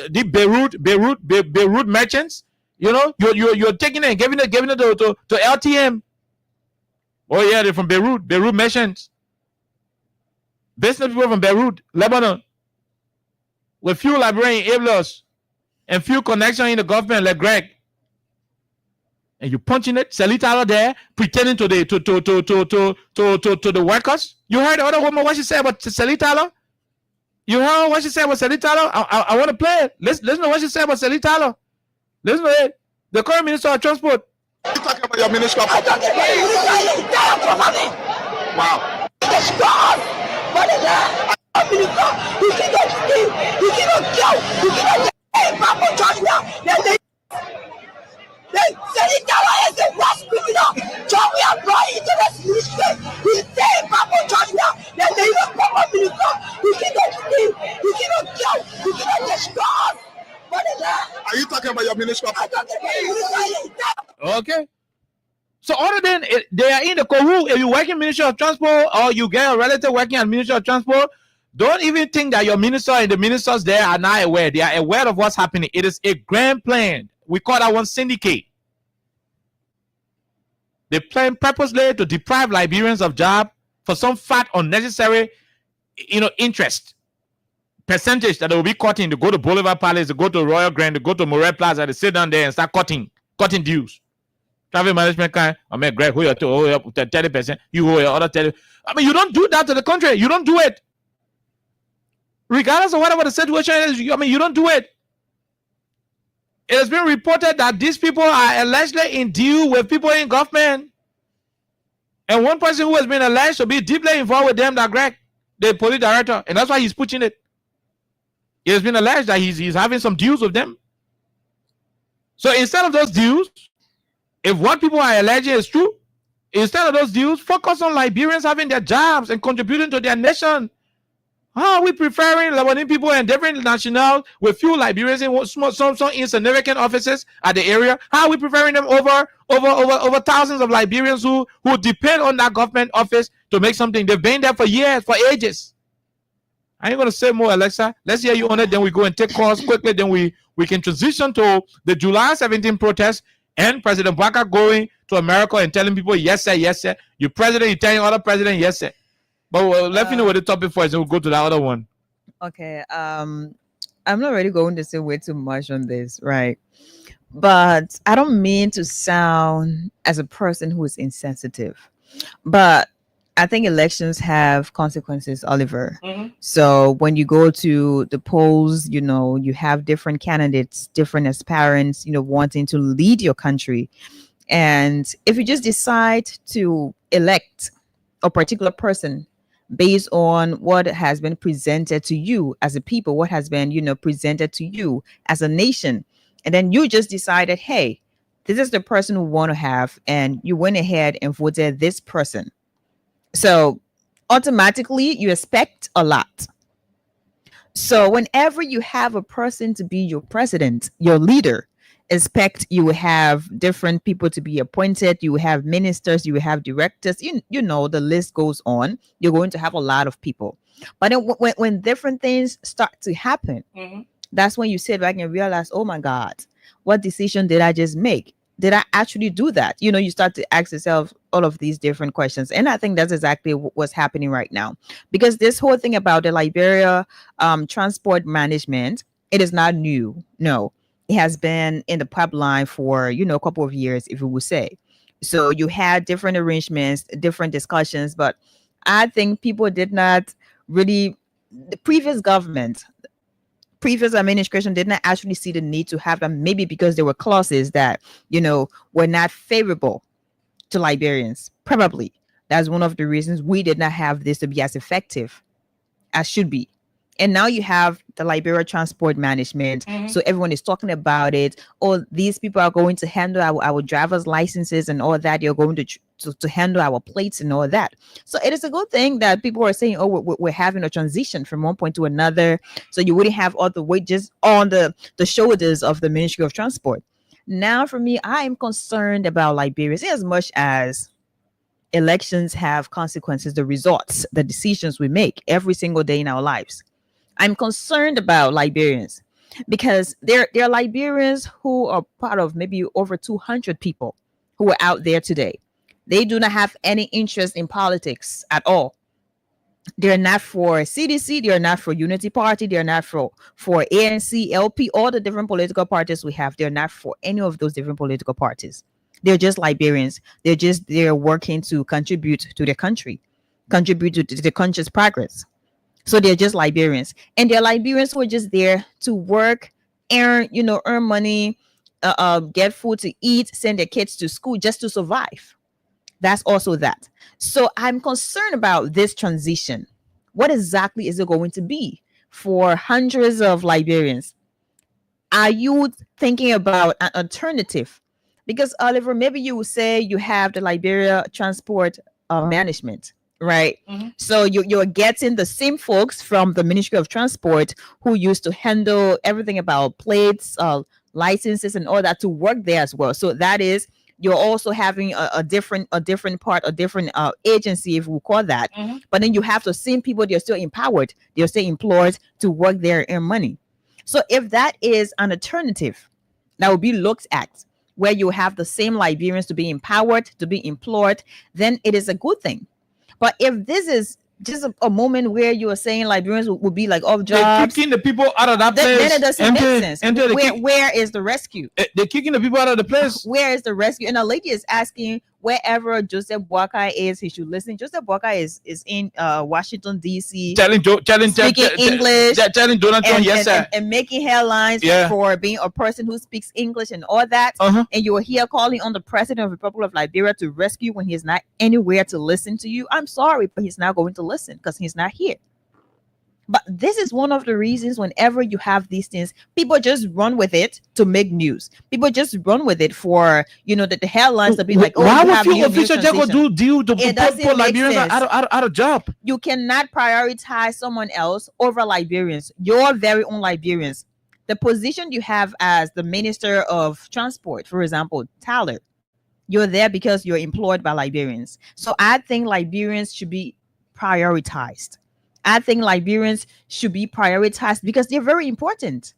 the Beirut merchants. You're taking it and giving it to LTM. Oh yeah, they're from Beirut merchants. Business people from Beirut, Lebanon, with few Liberian enablers and few connections in the government, like Greg. And you punching it, Sally Tyler there, pretending to the workers. You heard the other woman what she said about Sally Tyler? You heard what she said about Sally Tyler? I want to play it. Listen to what she said about Sally Tyler. Listen to it. The current Minister of Transport. You talking about your minister? Wow. What is that? You cannot steal. You cannot kill. You cannot people charge now. Then Sally Tyler is the worst criminal. So we are brought into this ministry. We say people charge now. Then they even proper minister. You cannot steal. You cannot kill. You cannot destroy. What is that? Are you talking about your minister? I'm talking about your minister. Okay. So other than they are in the Kohu, if you work in Ministry of Transport or you get a relative working at Ministry of Transport, don't even think that your minister and the ministers there are not aware. They are aware of what's happening. It is a grand plan. We call that one syndicate. They plan purposely to deprive Liberians of job for some fat, unnecessary, interest percentage that they will be cutting. To go to Boulevard Palace, to go to Royal Grand, to go to Morel Plaza, to sit down there and start cutting dues. Traffic management kind. Greg, who you're 30%, you who your other 30%. You don't do that to the country. You don't do it. Regardless of whatever the situation is, you don't do it. It has been reported that these people are allegedly in deal with people in government. And one person who has been alleged to be deeply involved with them, that Greg, the police director, and that's why he's pushing it. It has been alleged that he's having some deals with them. So instead of those deals, if what people are alleging is true, instead of those deals, focus on Liberians having their jobs and contributing to their nation. How are we preferring Lebanese people and different nationals with few Liberians in some insignificant offices at the area? How are we preferring them over thousands of Liberians who depend on that government office to make something? They've been there for years, for ages. I ain't gonna say more, Alexa. Let's hear you on it. Then we go and take calls quickly. Then we can transition to the July 17th protest. And President Bouaka going to America and telling people, yes, sir, yes, sir. You president, you telling other president, yes, sir. But let me know what the topic for is, and we'll go to the other one. Okay. I'm not really going to say way too much on this, right? But I don't mean to sound as a person who is insensitive. But I think elections have consequences, Oliver. Mm-hmm. So when you go to the polls, you have different candidates, different aspirants, wanting to lead your country. And if you just decide to elect a particular person based on what has been presented to you as a people, what has been, presented to you as a nation, and then you just decided, hey, this is the person we want to have, and you went ahead and voted this person. So automatically you expect a lot. So whenever you have a person to be your president, your leader, expect you will have different people to be appointed. You will have ministers, you will have directors. The list goes on. You're going to have a lot of people. But then when different things start to happen, that's when you sit back and realize, oh my God, what decision did I just make? Did I actually do that? You start to ask yourself all of these different questions. And I think that's exactly what's happening right now. Because this whole thing about the Liberia transport management, it is not new. No, it has been in the pipeline for, a couple of years, if you would say. So you had different arrangements, different discussions, but I think people did not really, the previous administration did not actually see the need to have them, maybe because there were clauses that, were not favorable to Liberians. Probably that's one of the reasons we did not have this to be as effective as should be. And now you have the Liberia transport management. So everyone is talking about it. Oh, these people are going to handle our driver's licenses and all that. You're going to handle our plates and all that. So it is a good thing that people are saying, oh, we're having a transition from one point to another. So you wouldn't have all the weight just on the shoulders of the Ministry of Transport. Now, for me, I am concerned about Liberians as much as elections have consequences, the results, the decisions we make every single day in our lives. I'm concerned about Liberians because there are Liberians who are part of maybe over 200 people who are out there today. They do not have any interest in politics at all. They're not for CDC. They're not for Unity Party. They're not for ANC, LP, all the different political parties we have. They're not for any of those different political parties. They're just Liberians. They're working to contribute to their country, contribute to the country's progress. So they're just Liberians, and they're Liberians who are just there to work, earn money, get food to eat, send their kids to school just to survive. That's also that. So I'm concerned about this transition. What exactly is it going to be for hundreds of Liberians? Are you thinking about an alternative? Because Oliver, maybe you would say you have the Liberia transport management, right? So you're getting the same folks from the Ministry of Transport who used to handle everything about plates, licenses, and all that to work there as well. So that is, you're also having a different part, a different agency, if we call that. But then you have the same people. They're still empowered. They're still employed to work there and earn money. So if that is an alternative that will be looked at, where you have the same Liberians to be empowered, to be employed, then it is a good thing. But if this is just a moment where you are saying Liberians will be like off jobs, they're kicking the people out of that place. Then it doesn't make sense. Where is the rescue? They're kicking the people out of the place. Where is the rescue? And a lady is asking, wherever Joseph Boakai is, he should listen. Joseph Boakai is in Washington, D.C. speaking English, telling Donald Trump, yes, sir, and making headlines for being a person who speaks English and all that. And you are here calling on the president of the Republic of Liberia to rescue when he's not anywhere to listen to you. I'm sorry, but he's not going to listen because he's not here. But this is one of the reasons whenever you have these things, people just run with it to make news. People just run with it for, the headlines to be like, oh, why would you official go do to put Liberians out of job? You cannot prioritize someone else over Liberians, your very own Liberians. The position you have as the Minister of Transport, for example, Tyler, you're there because you're employed by Liberians. So I think Liberians should be prioritized. I think Liberians should be prioritized because they're very important.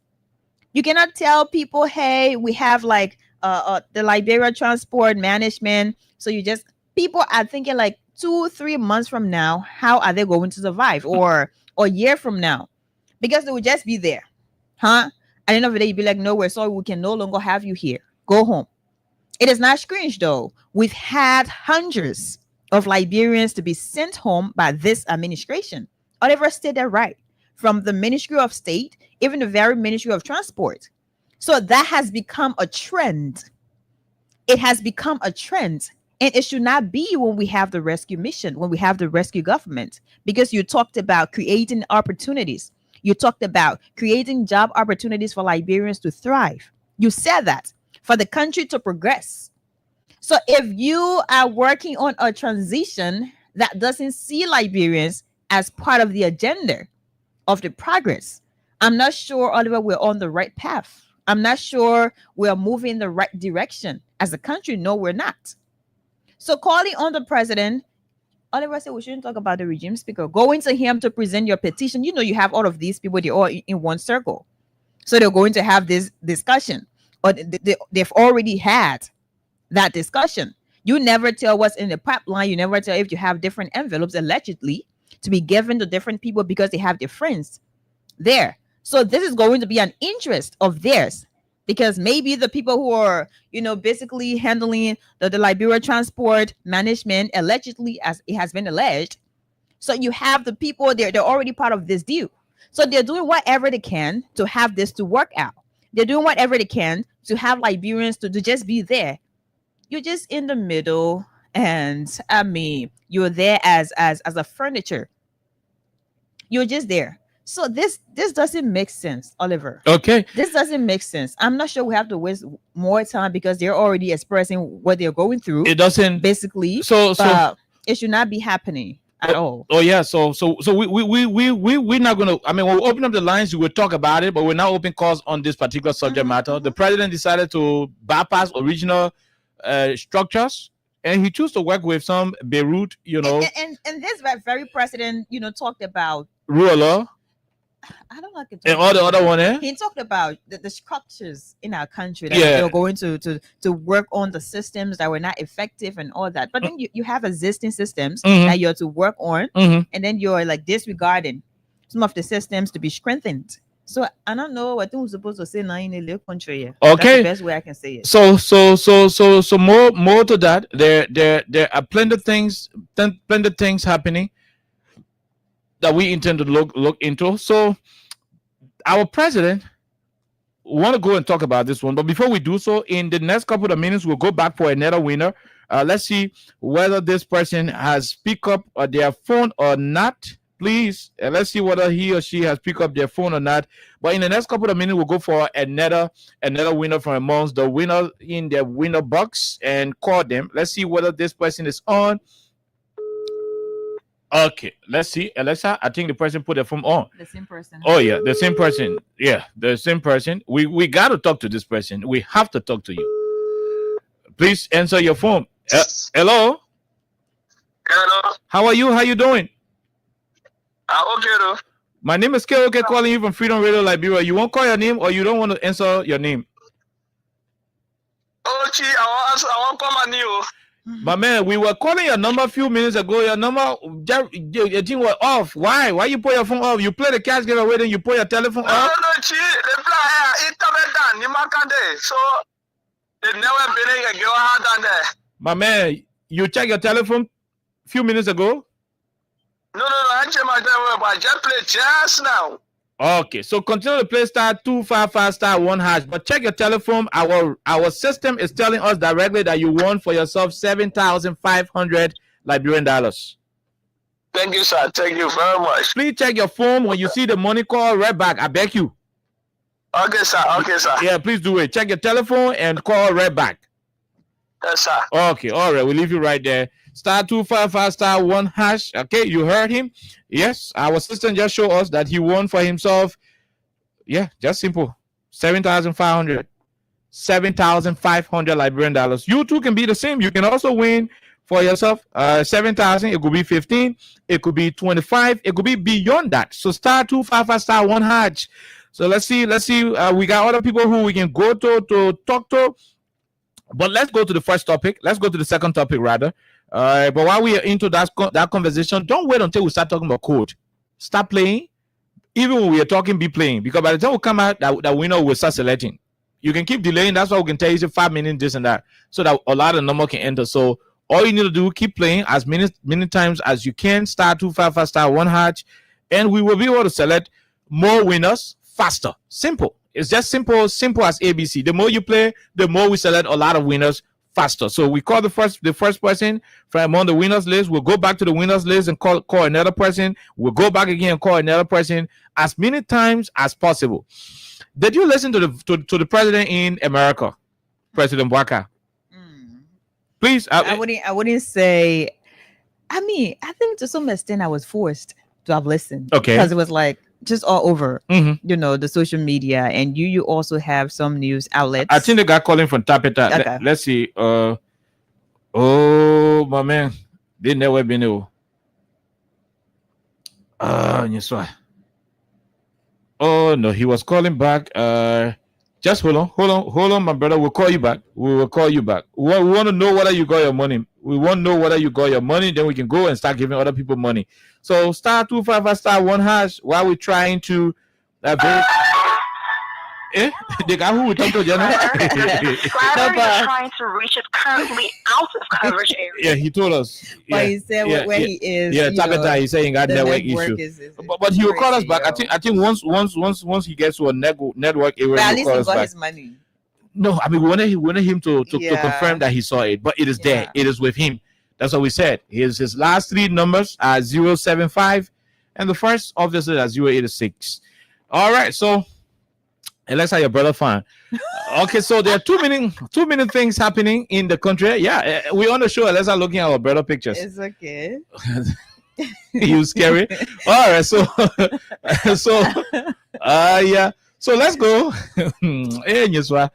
You cannot tell people, hey, we have like the Liberia transport management. So people are thinking like 2-3 months from now, how are they going to survive? Or a year from now? Because they will just be there. At the end of the day, you'd be like, no, we're sorry, we can no longer have you here. Go home. It is not strange though. We've had hundreds of Liberians to be sent home by this administration. Oliver stated right, from the Ministry of State, even the very Ministry of Transport. So that has become a trend. It has become a trend. And it should not be when we have the rescue mission, when we have the rescue government, because you talked about creating opportunities. You talked about creating job opportunities for Liberians to thrive. You said that for the country to progress. So if you are working on a transition that doesn't see Liberians as part of the agenda of the progress, I'm not sure, Oliver, we're on the right path. I'm not sure we're moving in the right direction. As a country, no, we're not. So calling on the president, Oliver said we shouldn't talk about the regime speaker. Going to him to present your petition. You know, you have all of these people, they're all in one circle. So they're going to have this discussion, or they've already had that discussion. You never tell what's in the pipeline. You never tell if you have different envelopes allegedly to be given to different people because they have their friends there. So this is going to be an interest of theirs, because maybe the people who are, basically handling the Liberia transport management, allegedly, as it has been alleged. So you have the people there, they're already part of this deal. So they're doing whatever they can to have this to work out. They're doing whatever they can to have Liberians to just be there. You're just in the middle, and I mean, you're there as a furniture. You're just there. So this doesn't make sense, Oliver. Okay. This doesn't make sense. I'm not sure we have to waste more time because they're already expressing what they're going through. It doesn't basically. So it should not be happening at all. Oh yeah. So we're not gonna. I mean, when we open up the lines, we will talk about it, but we're not open calls on this particular subject matter. The president decided to bypass original structures, and he chose to work with some Beirut, And this very president, talked about ruler. I don't like it. And all the other one, He talked about the structures in our country that they're going to work on the systems that were not effective and all that. But then you have existing systems that you're to work on, and then you're like disregarding some of the systems to be strengthened. So I don't know what we're supposed to say now in the country. Okay, that's the best way I can say it. So more to that. There are plenty of things happening that we intend to look into. So our president want to go and talk about this one, but before we do so, in the next couple of minutes, we'll go back for another winner. Let's see whether this person has picked up their phone or not. Please, let's see whether he or she has picked up their phone or not. But in the next couple of minutes, we'll go for another winner from amongst the winner in the winner box and call them. Let's see whether this person is on. Okay, let's see. Alexa, I think the person put their phone on. The same person. Oh, yeah, the same person. Yeah, the same person. We got to talk to this person. We have to talk to you. Please answer your phone. Hello? Hello. How are you? How you doing? Okay, though. My name is KOK calling you from Freedom Radio Liberia. You won't call your name or you don't want to answer your name? Oh, gee, I want to call my name. But man, we were calling your number a few minutes ago. Your number, your thing was off. Why? Why you put your phone off? You play the cash game away, then you put your telephone off? No, gee, the play internet done. You can't do so. They never been a girl done there. My man, you check your telephone a few minutes ago? No, I check my telephone, but I just play just now. Okay, so continue to play *255*1#, but check your telephone. Our system is telling us directly that you won for yourself $7,500 Liberian dollars. Thank you, sir. Thank you very much. Please check your phone when you see the money call right back. I beg you. Okay, sir. Okay, sir. Yeah, please do it. Check your telephone and call right back. Yes, sir. Okay, all right. We'll leave you right there. *255*1#. Okay, you heard him. Yes, our assistant just showed us that he won for himself. Yeah, just simple. $7,500 Liberian dollars. You too can be the same. You can also win for yourself 7,000. It could be 15. It could be 25. It could be beyond that. So *255*1#. So let's see. We got other people who we can go to talk to. But let's go to the first topic. Let's go to the second topic rather. But while we are into that conversation, don't wait until we start talking about code. Start playing. Even when we are talking, be playing. Because by the time we come out, that winner will start selecting. You can keep delaying. That's why we can tell you 5 minutes, this and that. So that a lot of number can enter. So All you need to do, keep playing as many times as you can. Star 255 star 1 hatch, and we will be able to select more winners faster. Simple. It's just simple as ABC. The more you play, the more we select a lot of winners faster. So we call the first person from among the winners list. We'll go back to the winners list and call another person. We'll go back again and call another person as many times as possible. Did you listen to the president in America, President Bwaka? Please, I wouldn't say. I mean, I think to some extent I was forced to have listened. Okay. Because it was like just all over, Mm-hmm. you know, the social media, and you also have some news outlets. I think the guy calling from Tapeta. Okay. Let's see. Oh my man, they never been able. Oh no, he was calling back. Just hold on, my brother. We'll call you back. We will call you back. We want to know whether you got your money. We want to know whether you got your money. Then we can go and start giving other people money. So star 255 star 1 hash while we're trying to. The guy who we talked to, The subscriber you're trying to reach is currently out of coverage area. Yeah, he told us. But he said where he is. Yeah, Tabitha, he's saying got network issue. But he will call us back. I think once he gets to a network area, but at he'll least call he us got back. his money. No, I mean we wanted him to confirm that he saw it, but it is there. It is with him. That's what we said. His last three numbers are 075, and the first obviously are 086. All right, so. Alexa, your brother fine. Okay, so there are too many things happening in the country. Yeah, we on the show. Alexa looking at our brother pictures. It's okay. You scary. All right, so yeah. So let's go. Hey, Nyeswa.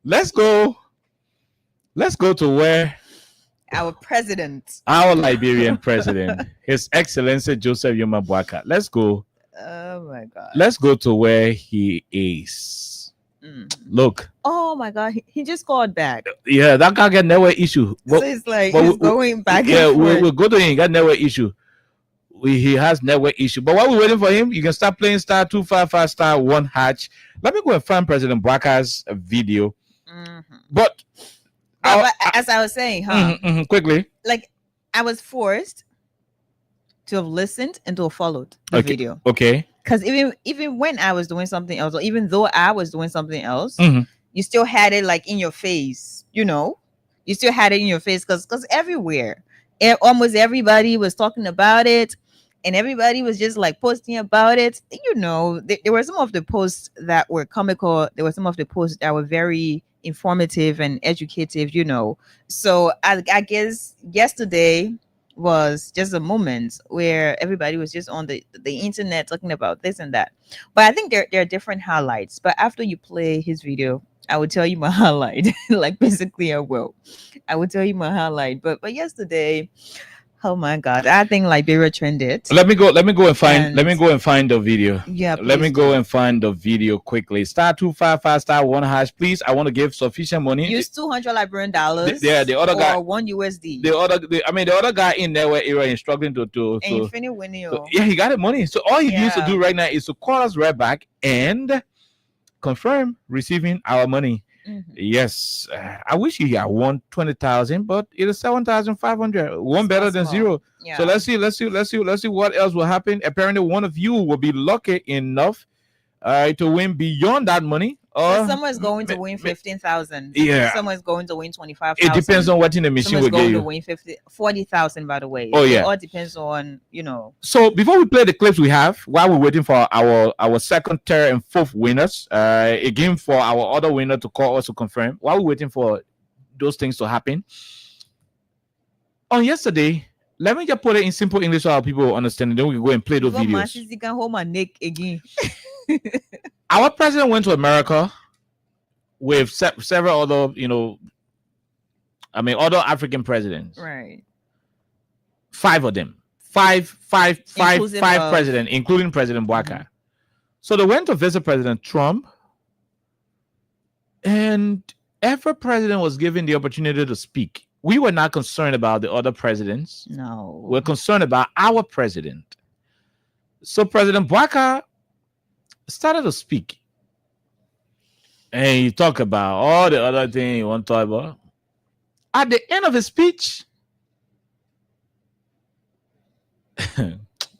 Let's go to where our president, our Liberian president, His Excellency Joseph Yoma Bwaka. Let's go. Oh my God. Let's go to where he is. Look. Oh my God. He just called back. Yeah, that guy got network issue. So it's like he's going back. Yeah, and forth. we'll go to him. He got network issue. He has network issue. But while we're waiting for him, you can start playing star 255 star 1 hatch. Let me go and find President Bwaka's video. But as I was saying, quickly. Like I was forced to have listened and to have followed the video. Okay. Because even when I was doing something else, or even though I was doing something else, you still had it like in your face, you know? You still had it in your face because everywhere, almost everybody was talking about it, and everybody was just like posting about it. You know, there were some of the posts that were comical. There were some of the posts that were very informative and educative, you know. So I guess yesterday was just a moment where everybody was just on the internet talking about this and that. But I think there are different highlights. But after you play his video, I will tell you my highlight. Like basically I will tell you my highlight. But yesterday, oh my God, I think Liberia trended. Let me go and find the video. Yeah, let me go and find the video quickly. Star 255 star 1 hash, please. I want to give sufficient money. Use $200 Liberian dollars. The other guy, or $1 USD. The other guy in there area is struggling to and you finish winning. Yeah, he got the money. So all he needs to do right now is to call us right back and confirm receiving our money. Yes, I wish he had won 20,000, but it is 7,500. One better than zero. Yeah. So let's see what else will happen. Apparently, one of you will be lucky enough to win beyond that money. Or someone's going to win 15,000. Yeah. Someone's going to win 25,000. It depends on what in the machine will give you. Someone's going to win 40,000, by the way. Oh, yeah. It all depends on, you know. So before we play the clips we have, while we're waiting for our second, third, and fourth winners, again for our other winner to call us to confirm, while we're waiting for those things to happen, on yesterday, let me just put it in simple English so our people understand, and then we can go and play those videos. You can hold my neck again. Our president went to America with several other, other African presidents. Right. 5 of them. Five presidents, including President Bwaka. So they went to visit President Trump, and every president was given the opportunity to speak. We were not concerned about the other presidents. No. We're concerned about our president. So President Bwaka started to speak. And he talked about all the other things he want to talk about. At the end of his speech,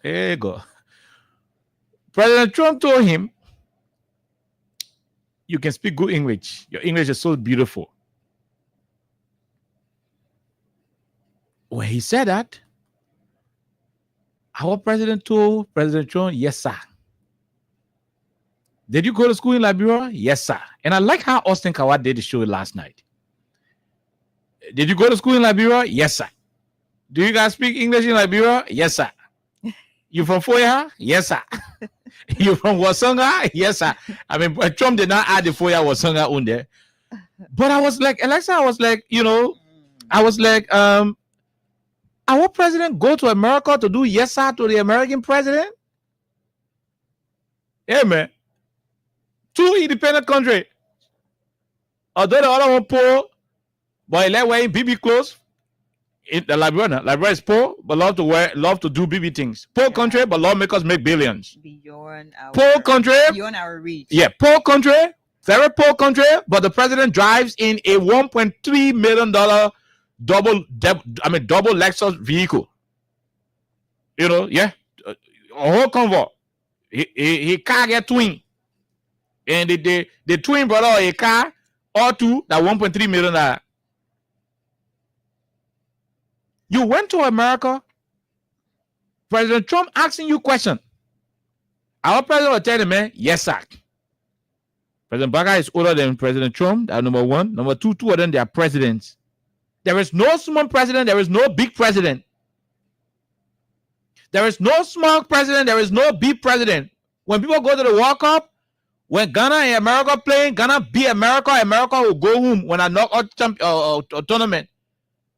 There you go. President Trump told him, you can speak good English. Your English is so beautiful. When he said that, our president told President Trump, yes, sir. Did you go to school in Liberia? Yes, sir. And I like how Austin Kawat did the show last night. Did you go to school in Liberia? Yes, sir. Do you guys speak English in Liberia? Yes, sir. You from Foya? Yes, sir. You from Wasonga? Yes, sir. I mean, Trump did not add the Foya Wasonga on there. But I was like, Alexa, I was like, our president go to America to do yes, sir to the American president? Yeah, man. 2 independent countries. Although the other one poor, but he like wearing BB clothes. The Liberia is poor, but love to do BB things. Poor country, but love make us make billions. Beyond our reach. Yeah, poor country, very poor country, but the president drives in a $1.3 million double Lexus vehicle. You know, yeah, a whole convoy. He car get twin, and the twin brought out a car or two that $1.3 million. You went to America, President Trump asking you question. Our president will tell the man, yes, sir. President Baga is older than President Trump. That's number one. Number two of them, they are presidents. There is no small president. There is no big president. There is no small president. There is no big president. When people go to the World Cup, when Ghana and America playing, Ghana beat America, America will go home when I knock out tournament.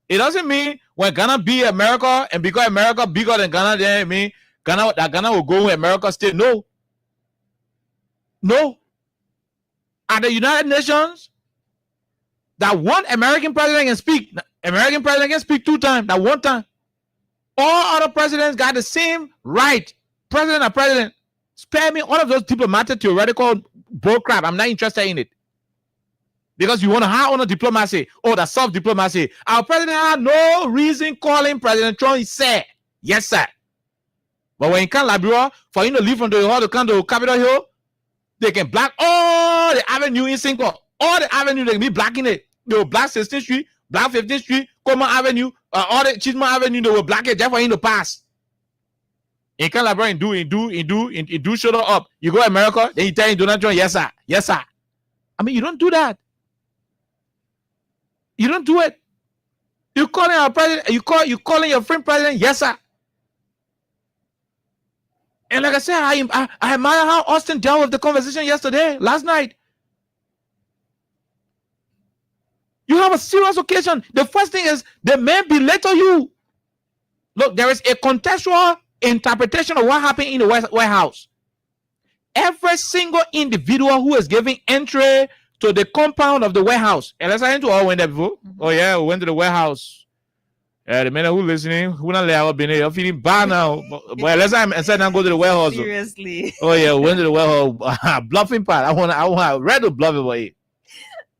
It doesn't mean when Ghana beat America and because America bigger than Ghana, then it mean Ghana will go home, America stay. No. At the United Nations, that one American president can speak. American president can speak 2 times, that 1 time. All other presidents got the same right. President. Spare me all of those diplomatic theoretical bullcrap. I'm not interested in it. Because you want to high honor diplomacy. Oh, that's soft diplomacy. Our president had no reason calling President Trump. He said, yes, sir. But when you come to Liberia, for him to leave from the hall to come to Capitol Hill, they can block all the avenue in Singapore. All the avenue, they can be blocking it. They will block 16th Street, block 15th Street, Coleman Avenue, all the Chisholm Avenue, they will block it just for him to pass. You come to Liberia and do shut up. You go to America, then you tell him Donald Trump, yes, sir. Yes, sir. I mean, you don't do that. You don't do it. You calling our president, you calling your friend president, yes, sir. And like I said, I admire how Austin dealt with the conversation last night. You have a serious occasion. The first thing is the man belittle you. Look, there is a contextual interpretation of what happened in the White House. Every single individual who is giving entry to the compound of the warehouse. And let's say all went there before. Oh yeah, we went to the warehouse. The men who listening, who not let out been here, feeling bad now. But let's say I said now go to the warehouse. Seriously. Oh yeah, we went to the warehouse. Bluffing part. I want read to bluff about it.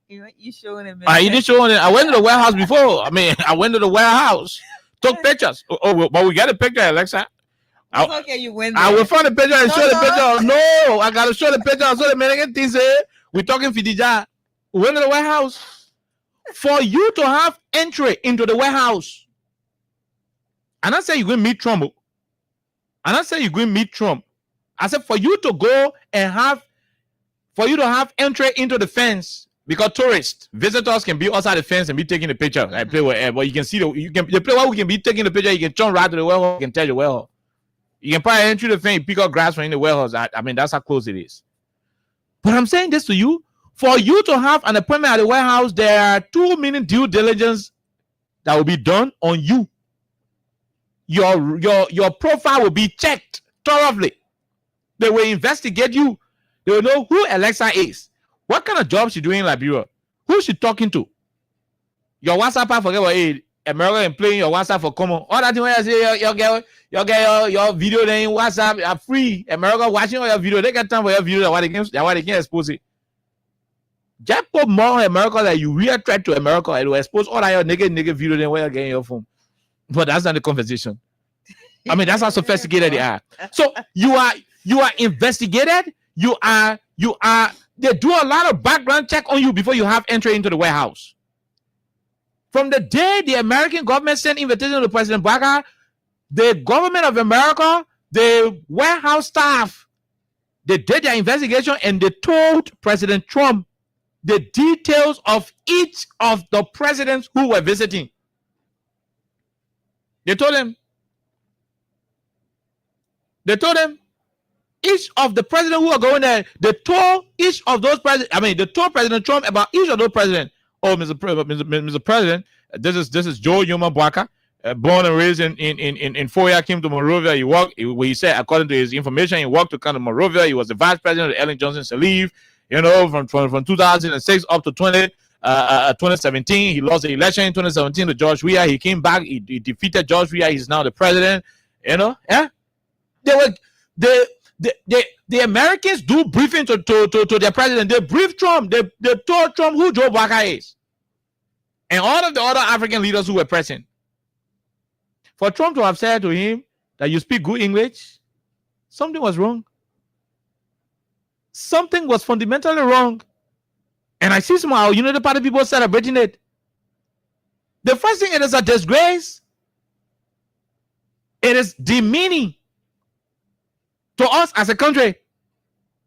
You showing him. You did show it. I went to the warehouse before. I mean, I went to the warehouse, took pictures. Oh, but we got a picture, Alexa. Okay, you went there. I will find the picture and show the picture. No, I gotta show the picture. So the American thing say we're talking Fidija. We went to the warehouse for you to have entry into the warehouse. And I say you're going to meet Trump. And I say you're going to meet Trump. I said for you to go and have entry into the fence, because tourists, visitors can be outside the fence and be taking the picture. I play with, but you can see the play while we can be taking the picture. You can turn right to the warehouse. You can tell the warehouse. You can probably enter the fence, pick up grass from in the warehouse. I mean, that's how close it is. But I'm saying this to you. For you to have an appointment at the warehouse, there are 2 minute due diligence that will be done on you. Your profile will be checked thoroughly. They will investigate you. They will know who Alexa is. What kind of job she doing in Liberia? Who she talking to? Your WhatsApp, I forget what it is. America and playing your WhatsApp for common. All that thing where I say you get your video in WhatsApp are free. America watching all your video. They get time for your video. That's why they can't expose it. Just put more America that you real threat to America. It will expose all of your nigga video than where you're getting your phone. But that's not the conversation. I mean, that's how sophisticated they are. So you are investigated. They do a lot of background check on you before you have entry into the warehouse. From the day the American government sent invitation to President Barack, the government of America, the warehouse staff, they did their investigation and they told President Trump the details of each of the presidents who were visiting. They told him each of the presidents who are going there, they told each of those presidents, I mean, they told President Trump about each of those presidents. Oh, Mr. President, this is Joe Yuma Bwaka, born and raised in Foya, came to Monrovia. He said, according to his information, he worked to kind of Monrovia. He was the vice president of Ellen Johnson Sirleaf, from 2006 up to 2017. He lost the election in 2017 to George Weah. He came back. He defeated George Weah. He's now the president. Yeah. The Americans do briefing to their president. They briefed Trump. They told Trump who Joe Biden is, and all of the other African leaders who were present. For Trump to have said to him that you speak good English, something was wrong. Something was fundamentally wrong, and I see some of our Unity Party people celebrating it. The first thing, it is a disgrace. It is demeaning to us as a country.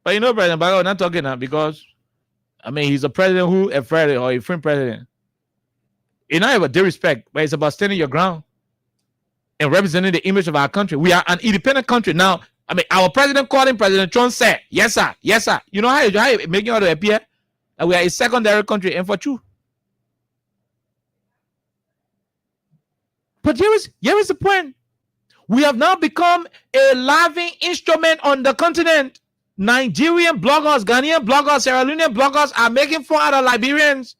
But President Biden, we're not talking now because, I mean, he's a president who a friend or a friend president. It's not about disrespect, but it's about standing your ground and representing the image of our country. We are an independent country now. I mean, our president called him President Trump said, yes, sir, yes, sir. You know how you making it appear that we are a secondary country, and for true. But here is the point. We have now become a laughing instrument on the continent. Nigerian bloggers, Ghanaian bloggers, Sierra Leonean bloggers are making fun out of Liberians.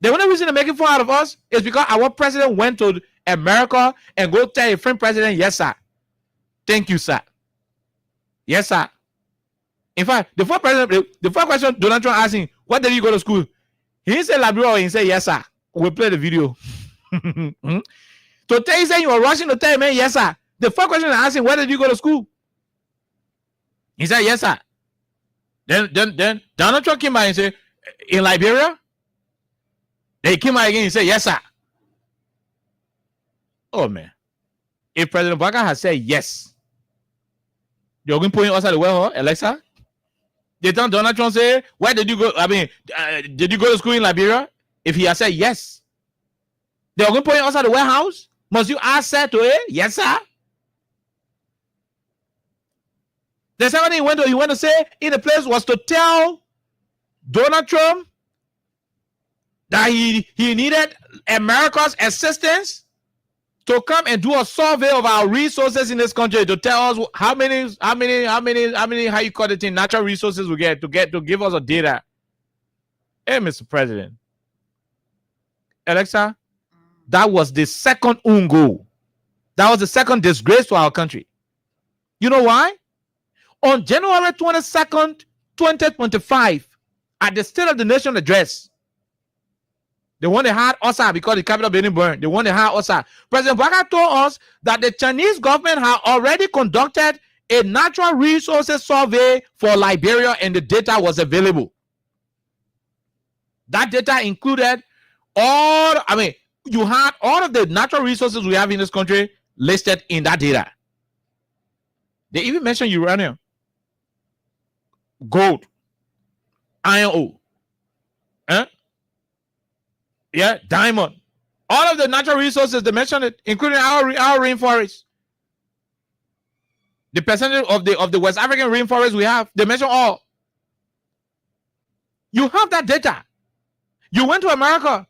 The only reason they're making fun out of us is because our president went to America and go tell a friend president, yes, sir. Thank you, sir. Yes, sir. In fact, the first question Donald Trump asked him, what did you go to school? He didn't say Liberia, he said, yes, sir. We'll play the video. So he said you were rushing to tell him, man, yes, sir. The first question I asked him, where did you go to school? He said, yes, sir. Then Donald Trump came by and said, in Liberia? Then he came by again and said, yes, sir. Oh, man. If President Barack has said yes, you're going to put him outside the well, Alexa? Did Donald Trump say, where did you go? I mean, did you go to school in Liberia? If he has said yes, they're going to put him outside the warehouse? Must you ask that to it? Yes, sir. The second thing he went to say in the place was to tell Donald Trump that he needed America's assistance to come and do a survey of our resources in this country, to tell us how many how you call it in natural resources we get to give us a data. Hey, Mr. President, Alexa, that was the second ungo. That was the second disgrace to our country. You know why? On January 22nd, 2025, at the State of the Nation address, the one they had OSA because the capital building burned. The one they had OSA. President Barack told us that the Chinese government had already conducted a natural resources survey for Liberia and the data was available. That data included you had all of the natural resources we have in this country listed in that data. They even mentioned uranium, gold, iron ore, diamond. All of the natural resources, they mentioned it, including our rainforest. The percentage of the West African rainforest we have, they mention all. You have that data. You went to America.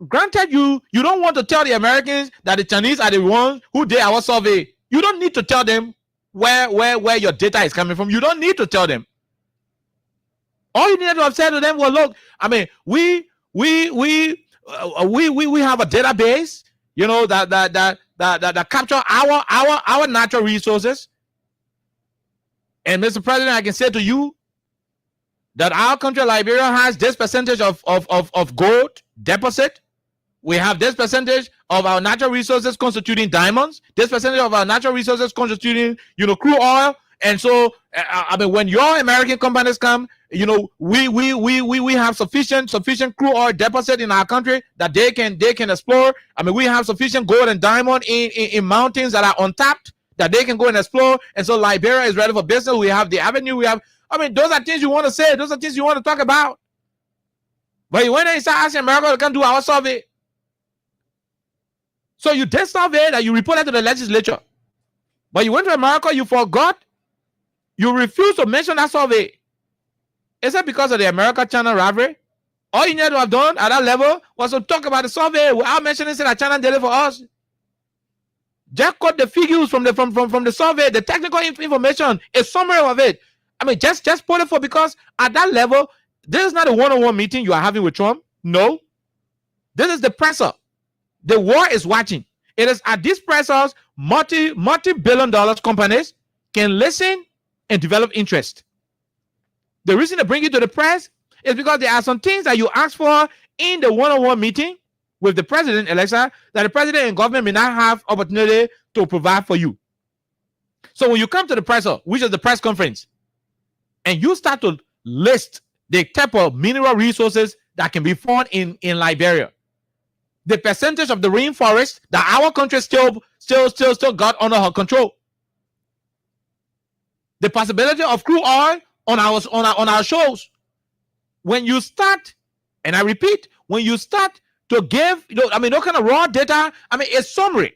Granted, you don't want to tell the Americans that the Chinese are the ones who did our survey. You don't need to tell them where your data is coming from. You don't need to tell them. All you need to have said to them was, look, I mean, we have a database, that capture our natural resources. And Mr. President, I can say to you that our country, Liberia, has this percentage of gold deposit. we have this percentage of our natural resources constituting diamonds, this percentage of our natural resources constituting, crude oil. And so, I mean, when your American companies come, we have sufficient crude oil deposit in our country that they can explore. I mean, we have sufficient gold and diamond in mountains that are untapped that they can go and explore. And so Liberia is ready for business. We have the avenue. Those are things you want to say. Those are things you want to talk about. But you went and start asking America to come do our survey. So you did survey that you reported to the legislature. But you went to America, you forgot. You refused to mention that survey. Is that because of the America-China rivalry? All you need to have done at that level was to talk about the survey without mentioning that China did it for us. Just cut the figures from the survey, the technical information, a summary of it. I mean, just put it for, because at that level, this is not a one-on-one meeting you are having with Trump. No. This is the presser. The war is watching. It is at these pressers, multi-billion dollars companies can listen and develop interest. The reason they bring you to the press is because there are some things that you ask for in the one-on-one meeting with the president, Alexa, that the president and government may not have opportunity to provide for you. So when you come to the presser, which is the press conference, and you start to list the type of mineral resources that can be found in Liberia, the percentage of the rainforest that our country still got under her control, the possibility of crude oil on our shows. When you start, and I repeat, when you start to give, no kind of raw data, a summary,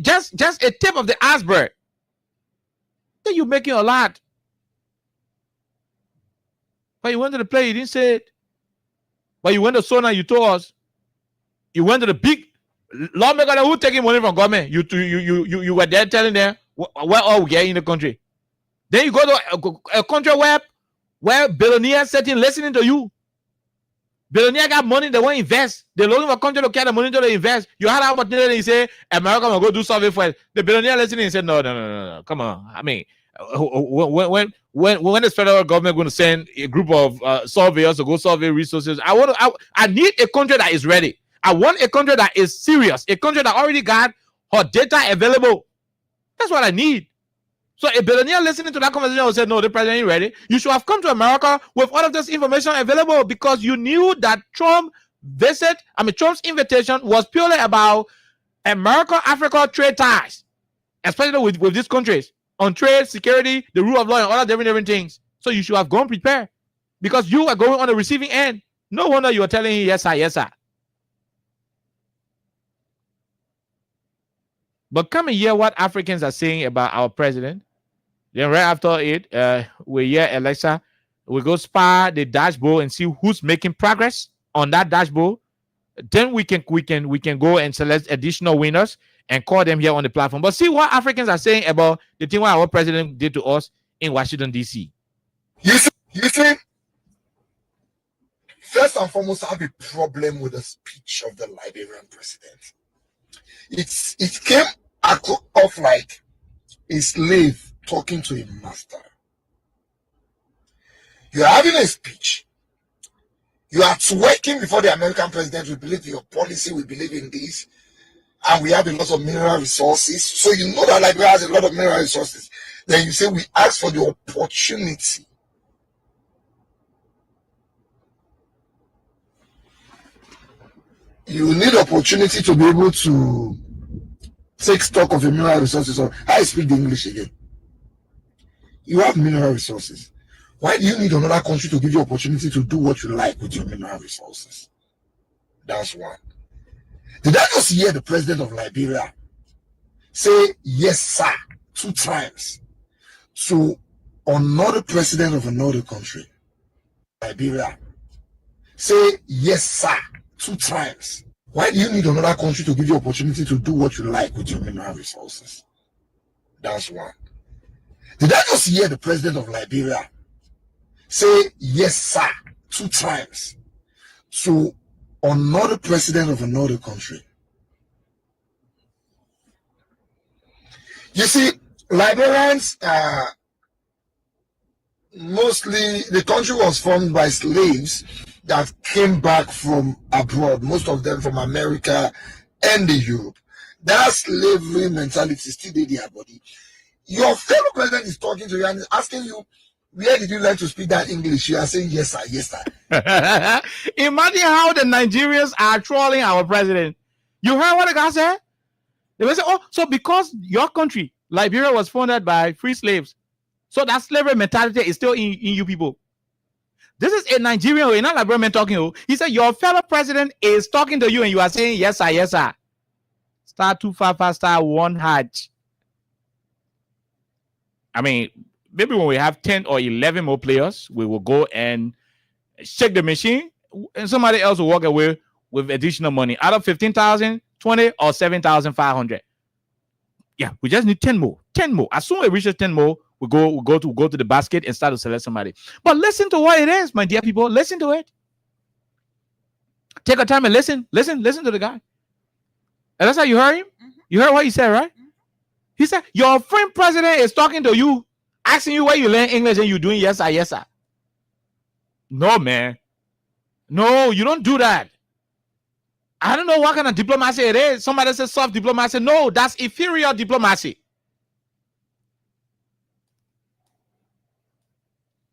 just a tip of the iceberg, then you're making a lot. But you went to the play, you didn't say it. But you went to Sona, you told us. You went to the big lawmaker who taking money from government. You were there telling them where all we get in the country. Then you go to a country where billionaires sitting listening to you. Billionaires got money, they want to invest. They're looking for a country to get the money to invest. You had an opportunity, you say, America will go do something for it. The billionaire listening and said, no. Come on. I mean, when the federal government going to send a group of surveyors to go survey resources, I need a country that is ready. I want a country that is serious, a country that already got her data available. That's what I need. So a billionaire listening to that conversation will say, no, the president ain't ready. You should have come to America with all of this information available, because you knew that Trump's invitation was purely about America-Africa trade ties, especially with these countries, on trade, security, the rule of law, and all of different things. So you should have gone prepared, because you are going on the receiving end. No wonder you are telling him, yes, sir, yes, sir. But come and hear what Africans are saying about our president. Then right after it, we hear Alexa. We go spy the dashboard and see who's making progress on that dashboard. Then we can go and select additional winners and call them here on the platform. But see what Africans are saying about the thing what our president did to us in Washington, D.C. You see, first and foremost, I have a problem with the speech of the Liberian president. It came off like a slave talking to a master. You're having a speech. You are twerking before the American president. We believe in your policy. We believe in this. And we have a lot of mineral resources. So you know that Liberia has a lot of mineral resources. Then you say we ask for the opportunity. You need opportunity to be able to take stock of your mineral resources. Or I speak the English again. You have mineral resources. Why do you need another country to give you opportunity to do what you like with your mineral resources? That's one. Did I just hear the president of Liberia say yes, sir, 2 times to another president of another country? Liberia. Say yes, sir, 2 times. Why do you need another country to give you opportunity to do what you like with your mineral resources? That's one. Did I just hear the president of Liberia say yes, sir, 2 times to another president of another country? You see, Liberians, mostly the country was formed by slaves that came back from abroad, most of them from America and the Europe. That slavery mentality still in their body. Your fellow president is talking to you and asking you, where did you learn to speak that English? You are saying, yes, sir, yes, sir. Imagine how the Nigerians are trolling our president. You heard what the guy said? They will say, oh, so because your country, Liberia, was founded by free slaves, so that slavery mentality is still in you people. This is a Nigerian, not Liberian talking. He said, your fellow president is talking to you and you are saying, yes, sir, yes, sir. Star 255 star 1 hatch. I mean, maybe when we have 10 or 11 more players, we will go and shake the machine and somebody else will walk away with additional money. Out of 15,000, 20 or 7,500. Yeah, we just need 10 more. 10 more. As soon as it reaches 10 more, we go to the basket and start to select somebody. But listen to what it is, my dear people. Listen to it. Take a time and listen. Listen to the guy. And that's how you heard him? You heard what he said, right? He said, your friend president is talking to you, asking you where you learn English and you're doing yes, sir, yes, sir. No, man. No, you don't do that. I don't know what kind of diplomacy it is. Somebody says soft diplomacy. No, that's inferior diplomacy.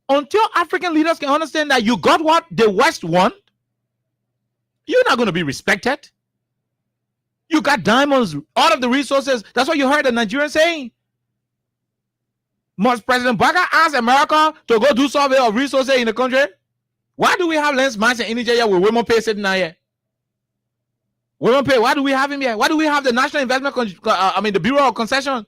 Until African leaders can understand that you got what the West want, you're not going to be respected. You got diamonds, all of the resources. That's what you heard the Nigerians saying. Must President Baga ask America to go do survey of resources in the country? Why do we have Lance Manson in Nigeria with Women Pay sitting out here? Women Pay, why do we have him here? Why do we have the National Investment, the Bureau of Concession,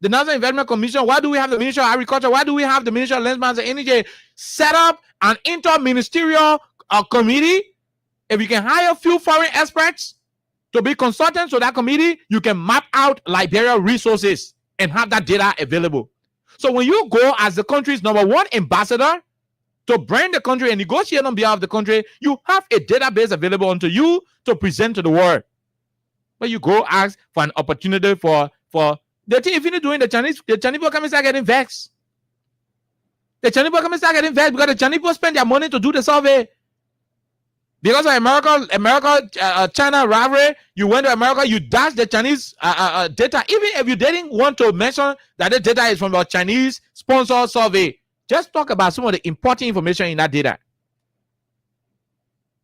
the National Investment Commission? Why do we have the Ministry of Agriculture? Why do we have the Ministry of Lance Manson in Nigeria? Set up an inter-ministerial committee. If you can hire a few foreign experts to be consultants to that committee, you can map out Liberia resources and have that data available. So when you go as the country's #1 ambassador to bring the country and negotiate on behalf of the country, you have a database available unto you to present to the world. But you go ask for an opportunity for the thing. If you're doing the Chinese people come and start getting vexed. The Chinese people come and start getting vexed because the Chinese people spend their money to do the survey. Because of China rivalry, you went to America, you dashed the Chinese data. Even if you didn't want to mention that the data is from a Chinese sponsored survey, just talk about some of the important information in that data.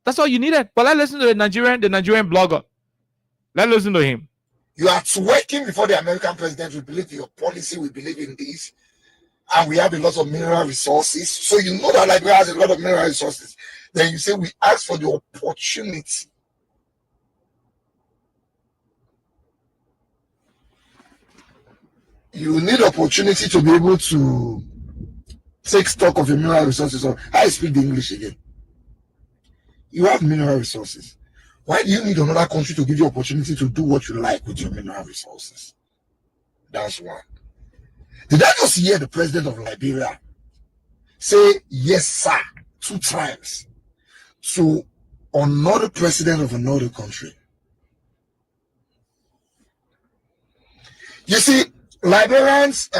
That's all you needed. But let's listen to the Nigerian blogger. Let's listen to him. You are twerking before the American president. We believe in your policy. We believe in this. And we have a lot of mineral resources. So you know that Liberia has a lot of mineral resources. Then you say we ask for the opportunity. You need opportunity to be able to take stock of your mineral resources. Or I speak the English again. You have mineral resources. Why do you need another country to give you opportunity to do what you like with your mineral resources? That's one. Did I just hear the president of Liberia say yes, sir, 2 times to another president of another country? You see, Liberians,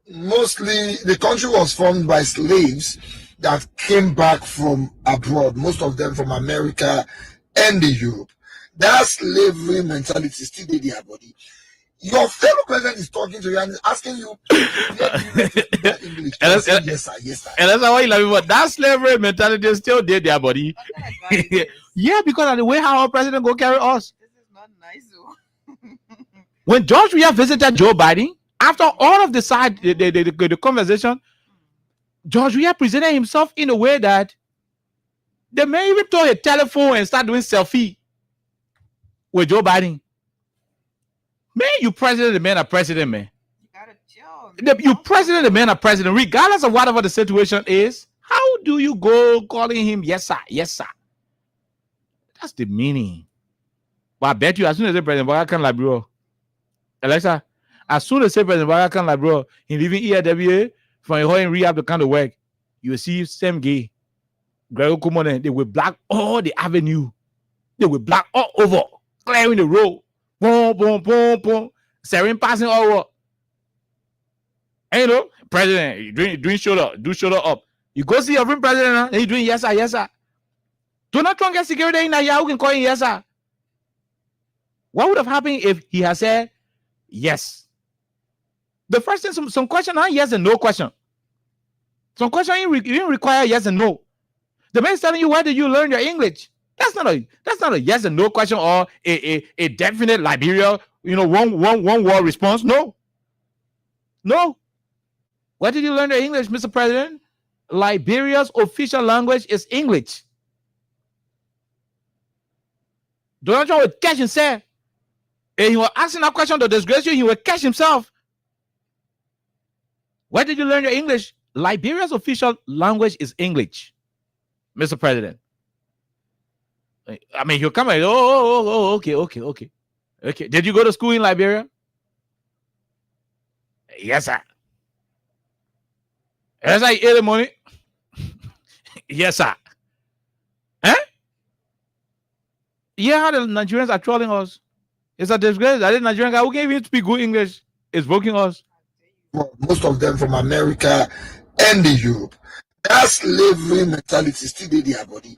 mostly the country was formed by slaves that came back from abroad, most of them from America and the Europe. That slavery mentality still in their body. Your fellow president is talking to you and asking you, English. Yes, sir, yes, sir. And that's why you love it. But that slavery mentality is still there, their body. Yeah, because of the way how our president go carry us. This is not nice. When George Weah visited Joe Biden, after all of the conversation, George Weah presented himself in a way that the man even took a telephone and started doing selfie with Joe Biden. Man, you president, the man are president, man. You gotta chill. You president, the man are president, regardless of whatever the situation is. How do you go calling him yes, sir, yes, sir? That's the meaning. But I bet you, as soon as the president Baga can like bro, Alexa, as soon as the president Baga can like bro, he leaving ERWA from home and rehab the kind of work, you will see same gay. Gregor Kumone, they will block all the avenue. They will block all over, clearing the road. Boom, boom, boom, boom. Siren passing over. And you know, president, doing shoulder, do shoulder up. You go see your room president, and you doing yes sir, yes sir. Donald Trump get security in Yahoo can call him yes sir. What would have happened if he had said yes? The first thing, some question are yes and no question. Some question you didn't require yes and no. The man is telling you, where did you learn your English? That's not a yes and no question or a definite Liberia, one word response. No. Where did you learn your English, Mr. President? Liberia's official language is English. Donald Trump would catch himself. And he was asking that question to disgrace you, he would catch himself. Where did you learn your English? Liberia's official language is English, Mr. President. I mean, he'll come and okay. Did you go to school in Liberia? Yes, sir. Yes, I eat the money. Yes, sir. Eh? Yeah, how the Nigerians are trolling us. It's a disgrace. That Nigerian guy who can't even speak good English is booking us. Most of them from America and the Europe. That slavery mentality still in their body.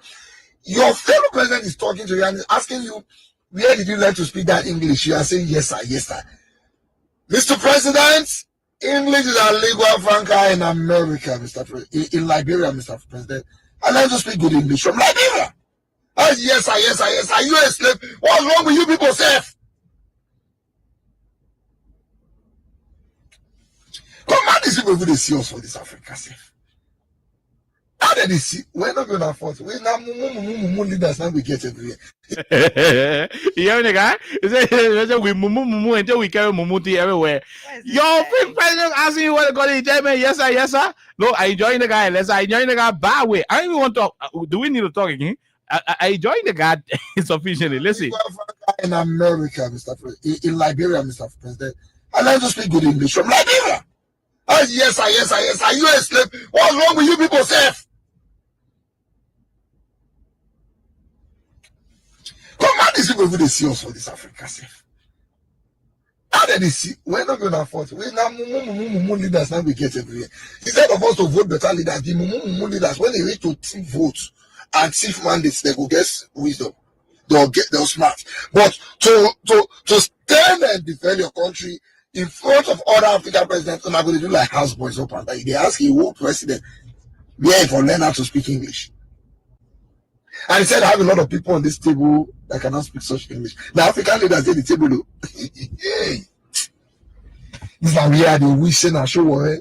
Your fellow president is talking to you and is asking you, where did you learn to speak that English? You are saying, yes, sir, yes, sir. Mr. President, English is a lingua franca in America, in Liberia, Mr. President. I learned to speak good English from Liberia. Yes, sir, yes, sir, yes, sir. You a slave. What's wrong with you people, sir? Come on, these people who see us for this Africa, sir. How did they see? We're not going to afford. We're not leaders now. We get everywhere. You hear the guy? He said, we mumu until we carry mumuti everywhere. Your president asking you what to call it. Tell me, yes, sir, yes, sir. No, I enjoying the guy. I enjoying the guy bad way. I don't even want to talk. Do we need to talk again? I enjoying the guy sufficiently. Listen. In America, Mr. President. In Liberia, Mr. President. I learned to speak good English from Liberia. Yes, sir, yes, sir, yes, sir. You a slave. What's wrong with you people, sir? Come on, these people who see us for this Africa, sir. How did they see? We're not going to afford. We're not leaders now. We get everywhere. Instead of us to vote better leaders, the leaders, when they reach to thief votes and thief mandates, they go get wisdom. They'll smart. But to stand and defend your country in front of other African presidents, I'm going to do like houseboys up and down. They ask you, who president, where if I learn how to speak English? And he said, I have a lot of people on this table that cannot speak such English. The African leaders at the table, hey, this is we are the wishing and show.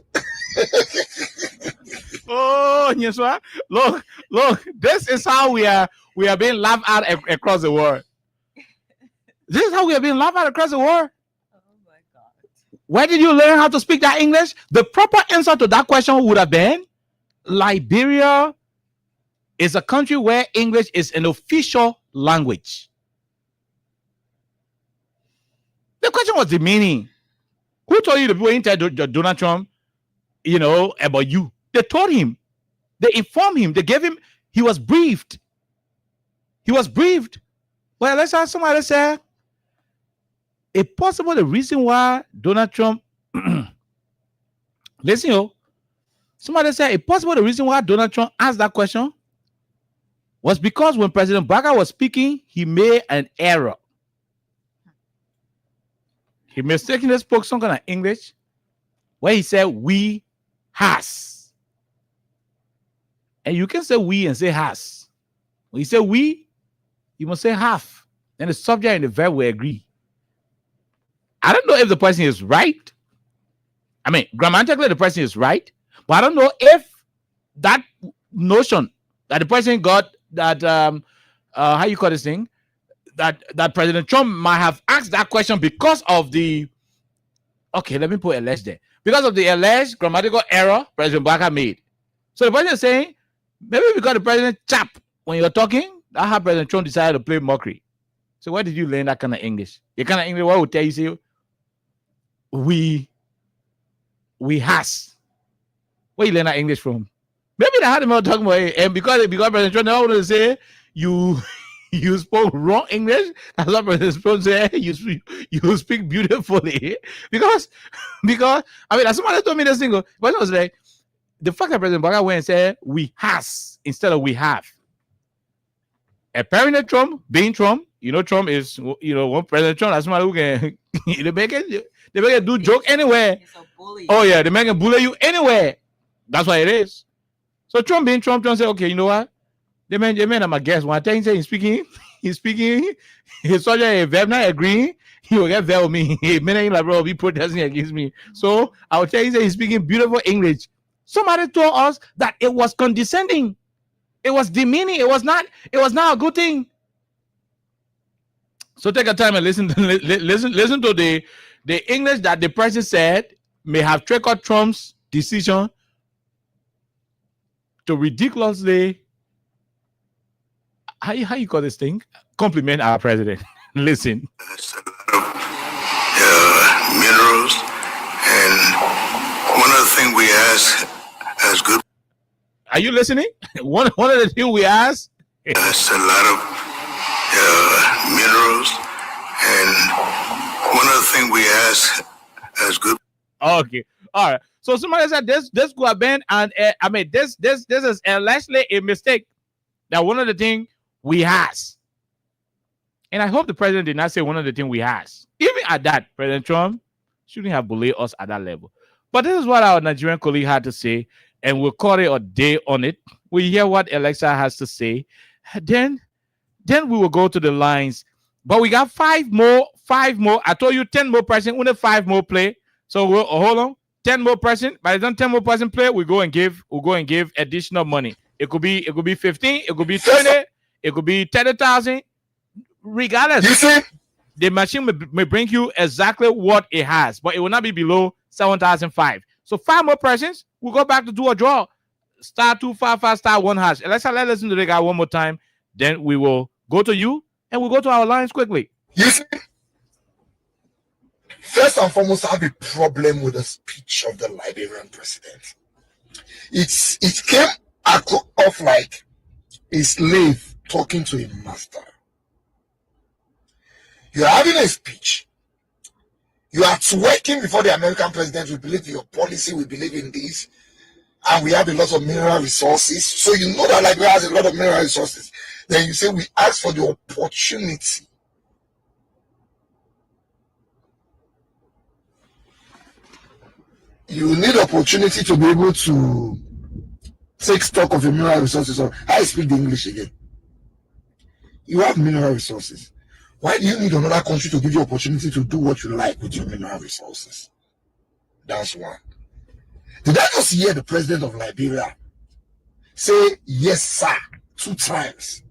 Oh, yes, sir. Look, this is how we are being laughed at across the world. This is how we are being laughed at across the world. Where did you learn how to speak that English? The proper answer to that question would have been Liberia is a country where English is an official language. The question was the meaning. Who told you the people interviewed Donald Trump, about you? They told him. They informed him. They gave him. He was briefed. Well, let's have somebody say, it's possible the reason why Donald Trump, listen, somebody said, it's possible the reason why Donald Trump asked that question was because when President Barack was speaking, he made an error. He mistakenly spoke some kind of English where he said, we has. And you can say we and say has. When you say we, you must say have. Then the subject and the verb will agree. I don't know if the person is right. I mean, grammatically, the person is right. But I don't know if that notion that the person got that, how you call this thing? That President Trump might have asked that question because of the, okay, let me put alleged there. Because of the alleged grammatical error President Barack made. So the person is saying, maybe because the president chap when you're talking, that's how President Trump decided to play mockery. So where did you learn that kind of English? The kind of English what would tell you, say, we has. Where you learn that English from? Maybe they had him out talking about it, and because President Trump wanted to say you spoke wrong English, that's what President Trump said. You speak beautifully because I mean, as somebody told me this thing, but I was like, the fact that President Barack went and said we has instead of we have. Apparently, Trump, being Trump, Trump is, one President Trump, that's somebody who can, they make it do joke anywhere. Oh, yeah, they make it bully you anywhere. That's what it is. So Trump being Trump said, okay, you know what? The man, I'm a guest. One time he said he's speaking, his soldier, if they're not agreeing, he will get there with me. Meaning, like, bro, be protesting against me. So I will tell you that he's speaking beautiful English. Somebody told us that it was condescending. It was demeaning. It was not a good thing. So take a time and listen to the English that the president said may have triggered Trump's decision to ridiculously, how you call this thing? Compliment our president. Listen. Minerals, and one of the things we ask as good. Are you listening? One of the things we ask. It's a lot of minerals, and one of the things we ask as good. Okay, all right. So somebody said this could have been, and this is allegedly a mistake. That one of the things we ask, and I hope the president did not say one of the things we ask. Even at that, President Trump shouldn't have bullied us at that level. But this is what our Nigerian colleague had to say, and we'll call it a day on it. We hear what Alexa has to say. Then we will go to the lines. But we got five more. I told you 10 more person, only 5 more play. So we'll hold on. 10 more person. By the time 10 more person play, we'll go and give additional money. It could be 15, it could be 20, it could be 30,000. Regardless, you see, the machine may bring you exactly what it has, but it will not be below 7,005. So 5 more persons, we'll go back to do a draw. Star 255 star 1 hash. Let's listen to the guy one more time. Then we will go to you and we'll go to our lines quickly. You see, first and foremost, I have a problem with the speech of the Liberian president. It came off like a slave talking to a master. You're having a speech. You are twerking before the American president. We believe in your policy. We believe in this. And we have a lot of mineral resources. So you know that Liberia has a lot of mineral resources. Then you say we ask for the opportunity. You need opportunity to be able to take stock of your mineral resources. So I speak the English again. You have mineral resources. Why do you need another country to give you opportunity to do what you like with your mineral resources? That's one. Did I just hear the president of Liberia say yes, sir, 2 times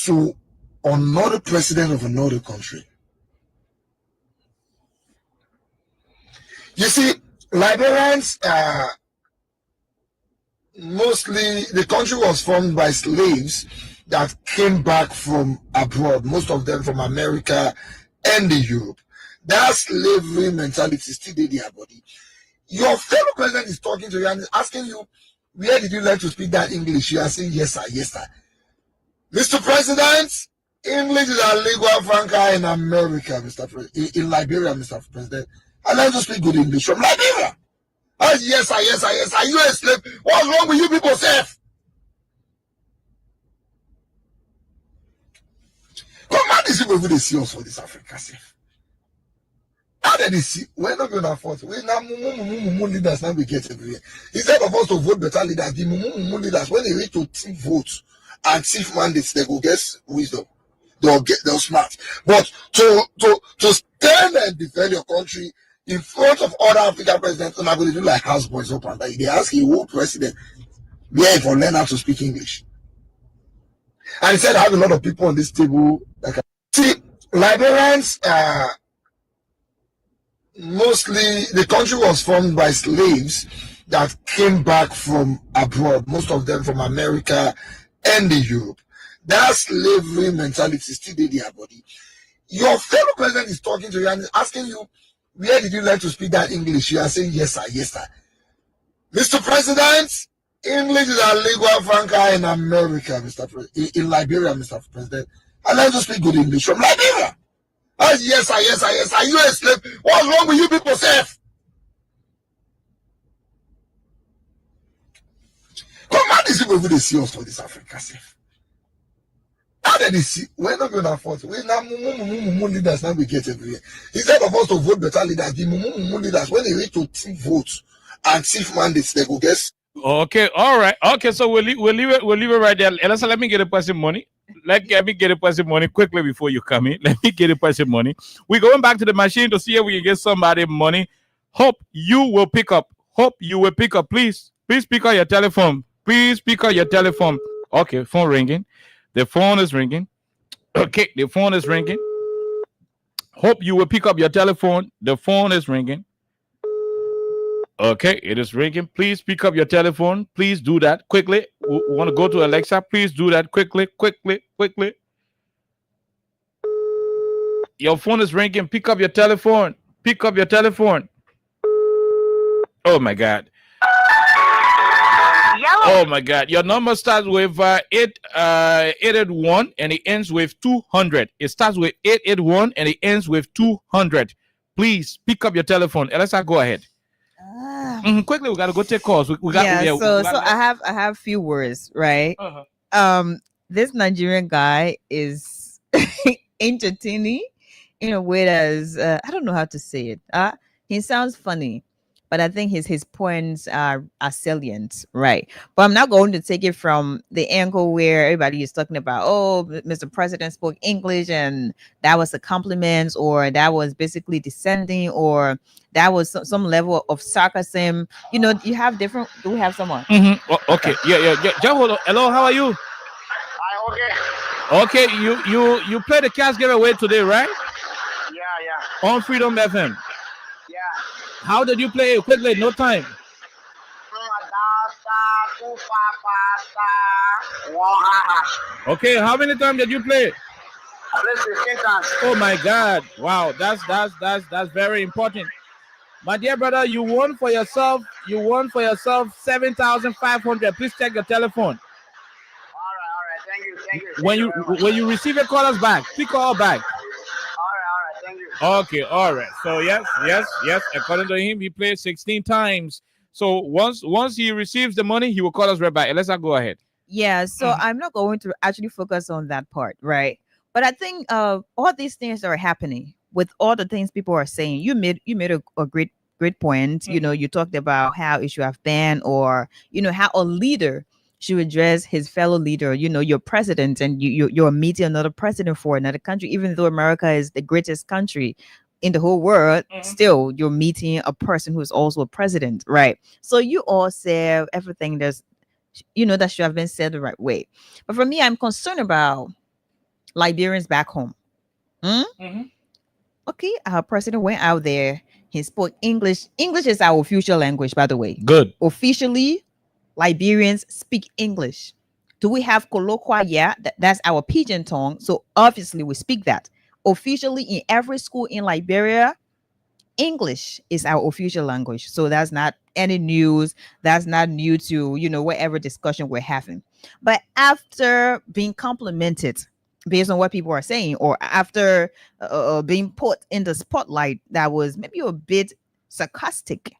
to another president of another country? You see, Liberians, mostly the country was formed by slaves that came back from abroad, most of them from America and Europe. That slavery mentality still in their body. Your fellow president is talking to you and is asking you, where did you learn to speak that English? You are saying, yes, sir, yes, sir. Mr. President, English is a lingua franca in America, Mr. President. In Liberia, Mr. President. I learned to speak good English from Liberia. Oh, yes, sir, yes, sir, yes, sir. You a slave? What's wrong with you people, sir? Come on, these people they see us for this Africa, sir. How did they see? We're not going to afford. We're not leaders now we get everywhere. Instead of us to vote better leaders, the leaders, when they reach to thief votes and thief mandates, they go get wisdom. They'll smart. But to stand and defend your country in front of other African presidents, they're not going to do like houseboys up and down. They ask a whole president, where if I learn how to speak English. And he said, I have a lot of people on this table that can see Liberians. Mostly the country was formed by slaves that came back from abroad, most of them from America and Europe. That slavery mentality still in their body. Your fellow president is talking to you and is asking you, where did you learn to speak that English? You are saying, yes, sir, yes, sir. Mr. President, English is a lingua franca in America, Mr. President. In Liberia, Mr. President. I learned to speak good English from Liberia. Oh, yes, sir, yes, sir, yes, sir. You a slave? What's wrong with you people, sir? people they see us for this Africa safe. How did they see? We're not going to afford. We're not leaders now we get everywhere. Instead of us to vote better leaders, the leaders, when they reach to thief votes and thief mandates, they go guess. Okay, all right. Okay, so we'll leave it right there. Elisa, let me get a person money. Let me get a person money quickly before you come in. Let me get a person money. We're going back to the machine to see if we can get somebody money. Hope you will pick up. Hope you will pick up. Please pick up your telephone. Please pick up your telephone. Okay, phone ringing. The phone is ringing. Okay, the phone is ringing. Hope you will pick up your telephone. The phone is ringing. Okay, it is ringing. Please pick up your telephone. Please do that quickly. We want to go to Alexa. Please do that quickly. Your phone is ringing. Pick up your telephone. Pick up your telephone. Oh my God. Oh my God. Your number starts with 881 and it ends with 200. It starts with 881 and it ends with 200. Please pick up your telephone. Alexa, go ahead. Quickly, we gotta go take calls. We got, so I have few words, right? This Nigerian guy is entertaining in a way that's I don't know how to say it. He sounds funny, but I think his points are salient, right? But I'm not going to take it from the angle where everybody is talking about, oh, Mr. President spoke English and that was a compliment, or that was basically descending, or that was some level of sarcasm. You know, you have different. Do we have someone? Okay. Yeah. Hold on. Hello, how are you? Okay. You play the cash giveaway today, right? Yeah. On Freedom FM. How did you play it? Quickly, no time. Okay, how many times did you play? I played 16 times. Oh my God! Wow, that's very important. My dear brother, you won for yourself 7,500. Please check your telephone. All right. Thank you. When you receive it, call us back. Please call back. All right. Thank you. Okay, all right. So yes. According to him, he played 16 times. So once he receives the money, he will call us right back. Let's go ahead. Yeah. So I'm not going to actually focus on that part, right? But I think all these things that are happening with all the things people are saying. You made a great point. You know, you talked about how it should have been, or how a leader should address his fellow leader, your president, and you're meeting another president for another country, even though America is the greatest country in the whole world. Still, you're meeting a person who is also a president, right? So you all say everything that should have been said the right way. But for me, I'm concerned about Liberians back home. Okay, our president went out there. He spoke English. English is our official language, by the way. Good. Officially, Liberians speak English. Do we have colloquia? Yeah, that's our pidgin tongue. So obviously we speak that. Officially in every school in Liberia, English is our official language. So that's not any news. That's not new to, whatever discussion we're having. But after being complimented based on what people are saying, or after being put in the spotlight that was maybe a bit sarcastic,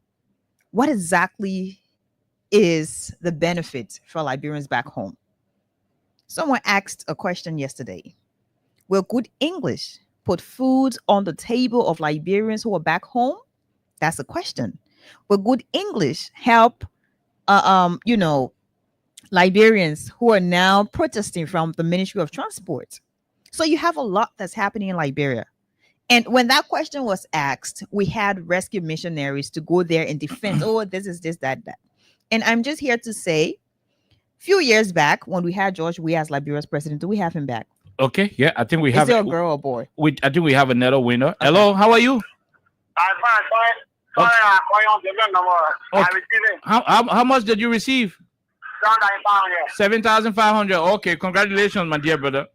what exactly is the benefit for Liberians back home? Someone asked a question yesterday. Will good English put food on the table of Liberians who are back home? That's a question. Will good English help Liberians who are now protesting from the Ministry of Transport? So you have a lot that's happening in Liberia. And when that question was asked, we had rescue missionaries to go there and defend, this is this, that. And I'm just here to say, few years back, when we had George Weah as Liberia's president, do we have him back? Okay, yeah, I think we have. Is it a girl or boy? I think we have another winner. Okay. Hello, how are you? I'm fine. How much did you receive? 7,500. Okay, congratulations, my dear brother.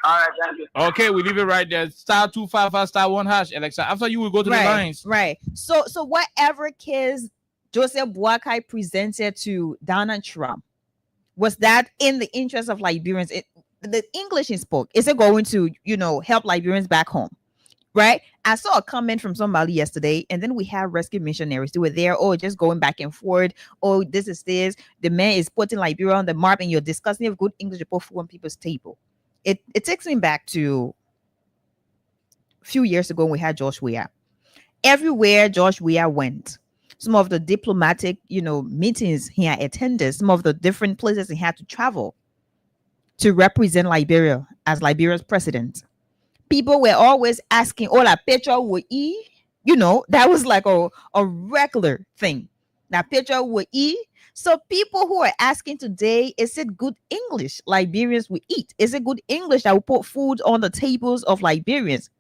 All right, thank you. Okay, we leave it right there. *255*1# Alexa. After you, we go to the lines. Right. So whatever case Joseph Boakai presented to Donald Trump, was that in the interest of Liberians? The English he spoke, is it going to help Liberians back home? Right? I saw a comment from somebody yesterday, and then we have rescue missionaries. They were there, oh, just going back and forth. Oh, this is this. The man is putting Liberia on the map, and you're discussing if good English put food on people's table. It takes me back to a few years ago when we had George Weah. Everywhere George Weah went, some of the diplomatic, meetings he had attended, some of the different places he had to travel to represent Liberia as Liberia's president. People were always asking, oh, la Petra would eat. That was like a regular thing. That Petra would eat. So people who are asking today, is it good English Liberians will eat? Is it good English that will put food on the tables of Liberians?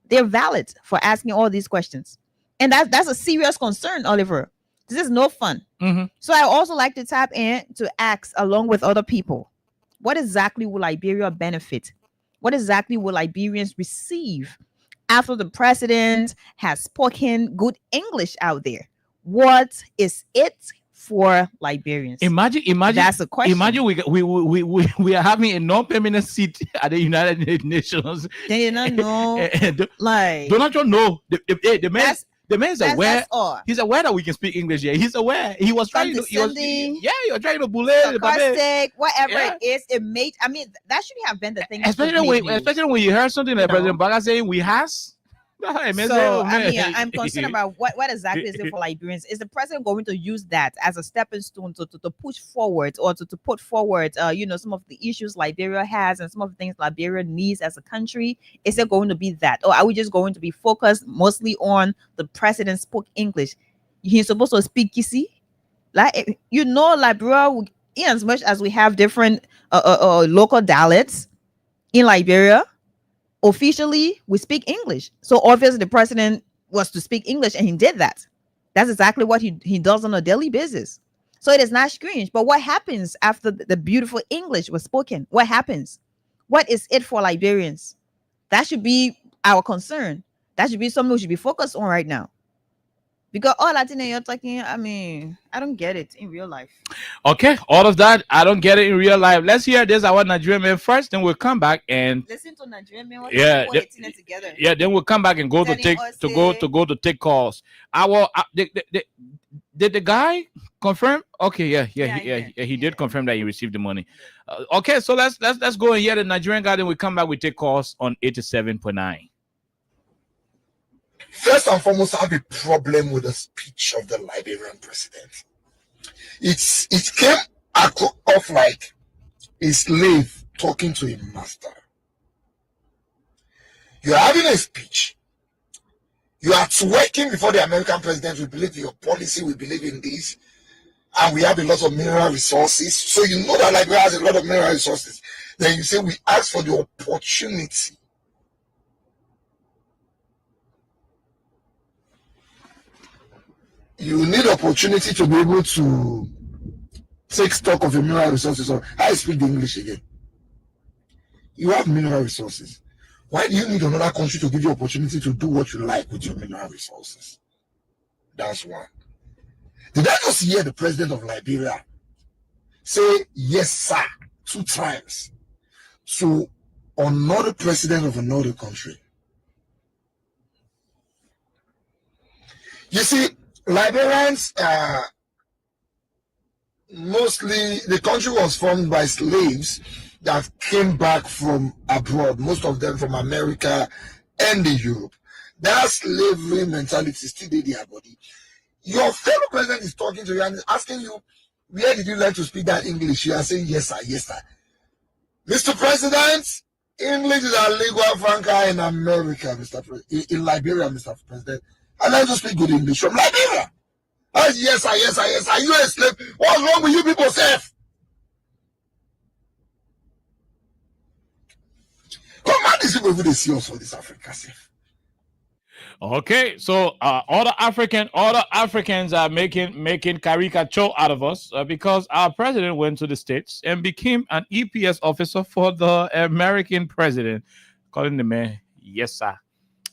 They're valid for asking all these questions. And that's a serious concern, Oliver. This is no fun. Mm-hmm. So I also like to tap in to ask, along with other people, what exactly will Liberia benefit? What exactly will Liberians receive after the president has spoken good English out there? What is it for Liberians? Imagine. That's a question. Imagine we are having a non-permanent seat at the United Nations. They did not know. Like, Donald Trump know the man. The man is aware. He's aware that we can speak English here. He's aware. He was trying to. He was trying to bully sarcastic, whatever it is. It made. I mean, that should have been the thing. Especially when you heard something like President Baga saying we has. So I'm concerned about what exactly is it for Liberians. Is the president going to use that as a stepping stone to push forward or to put forward some of the issues Liberia has and some of the things Liberia needs as a country? Is it going to be that, or are we just going to be focused mostly on the president spoke English? He's supposed to speak Kisi, like Liberia, in as much as we have different local dialects in Liberia. Officially, we speak English. So obviously the president was to speak English, and he did that. That's exactly what he does on a daily basis. So it is not strange. But what happens after the beautiful English was spoken? What happens? What is it for Liberians? That should be our concern. That should be something we should be focused on right now. Because all that thing you're talking, I mean, I don't get it in real life. Okay, all of that, I don't get it in real life. Let's hear this our Nigerian man first, then we'll come back and listen to Nigerian man. Yeah, then we'll come back and go to take calls. Did the guy confirm? Okay, he did confirm that he received the money. Okay, so let's go and hear the Nigerian guy. Then we come back. We take calls on 87.9. First and foremost, I have a problem with the speech of the Liberian president. It came off like a slave talking to a master. You're having a speech. You are twerking before the American president. We believe in your policy. We believe in this. And we have a lot of mineral resources. So you know that Liberia has a lot of mineral resources. Then you say we ask for the opportunity. You need opportunity to be able to take stock of your mineral resources. Or I speak the English again. You have mineral resources. Why do you need another country to give you opportunity to do what you like with your mineral resources? That's one. Did I just hear the president of Liberia say yes, sir, 2 times to another president of another country? You see, Liberians, mostly the country was formed by slaves that came back from abroad, most of them from America and Europe. That slavery mentality still in their body. Your fellow president is talking to you and is asking you, where did you learn to speak that English? You are saying, yes, sir, yes, sir. Mr. President, English is a lingua franca in America, in Liberia, Mr. President. I learned to speak good English from Liberia. Yes, sir, yes, sir, yes, sir. You a slave? What's wrong with you people, Seth? Come on, these people, they see us for this Africa, Seth. Okay, so other Africans are making caricature out of us because our president went to the States and became an EPS officer for the American president, calling the man, yes, sir.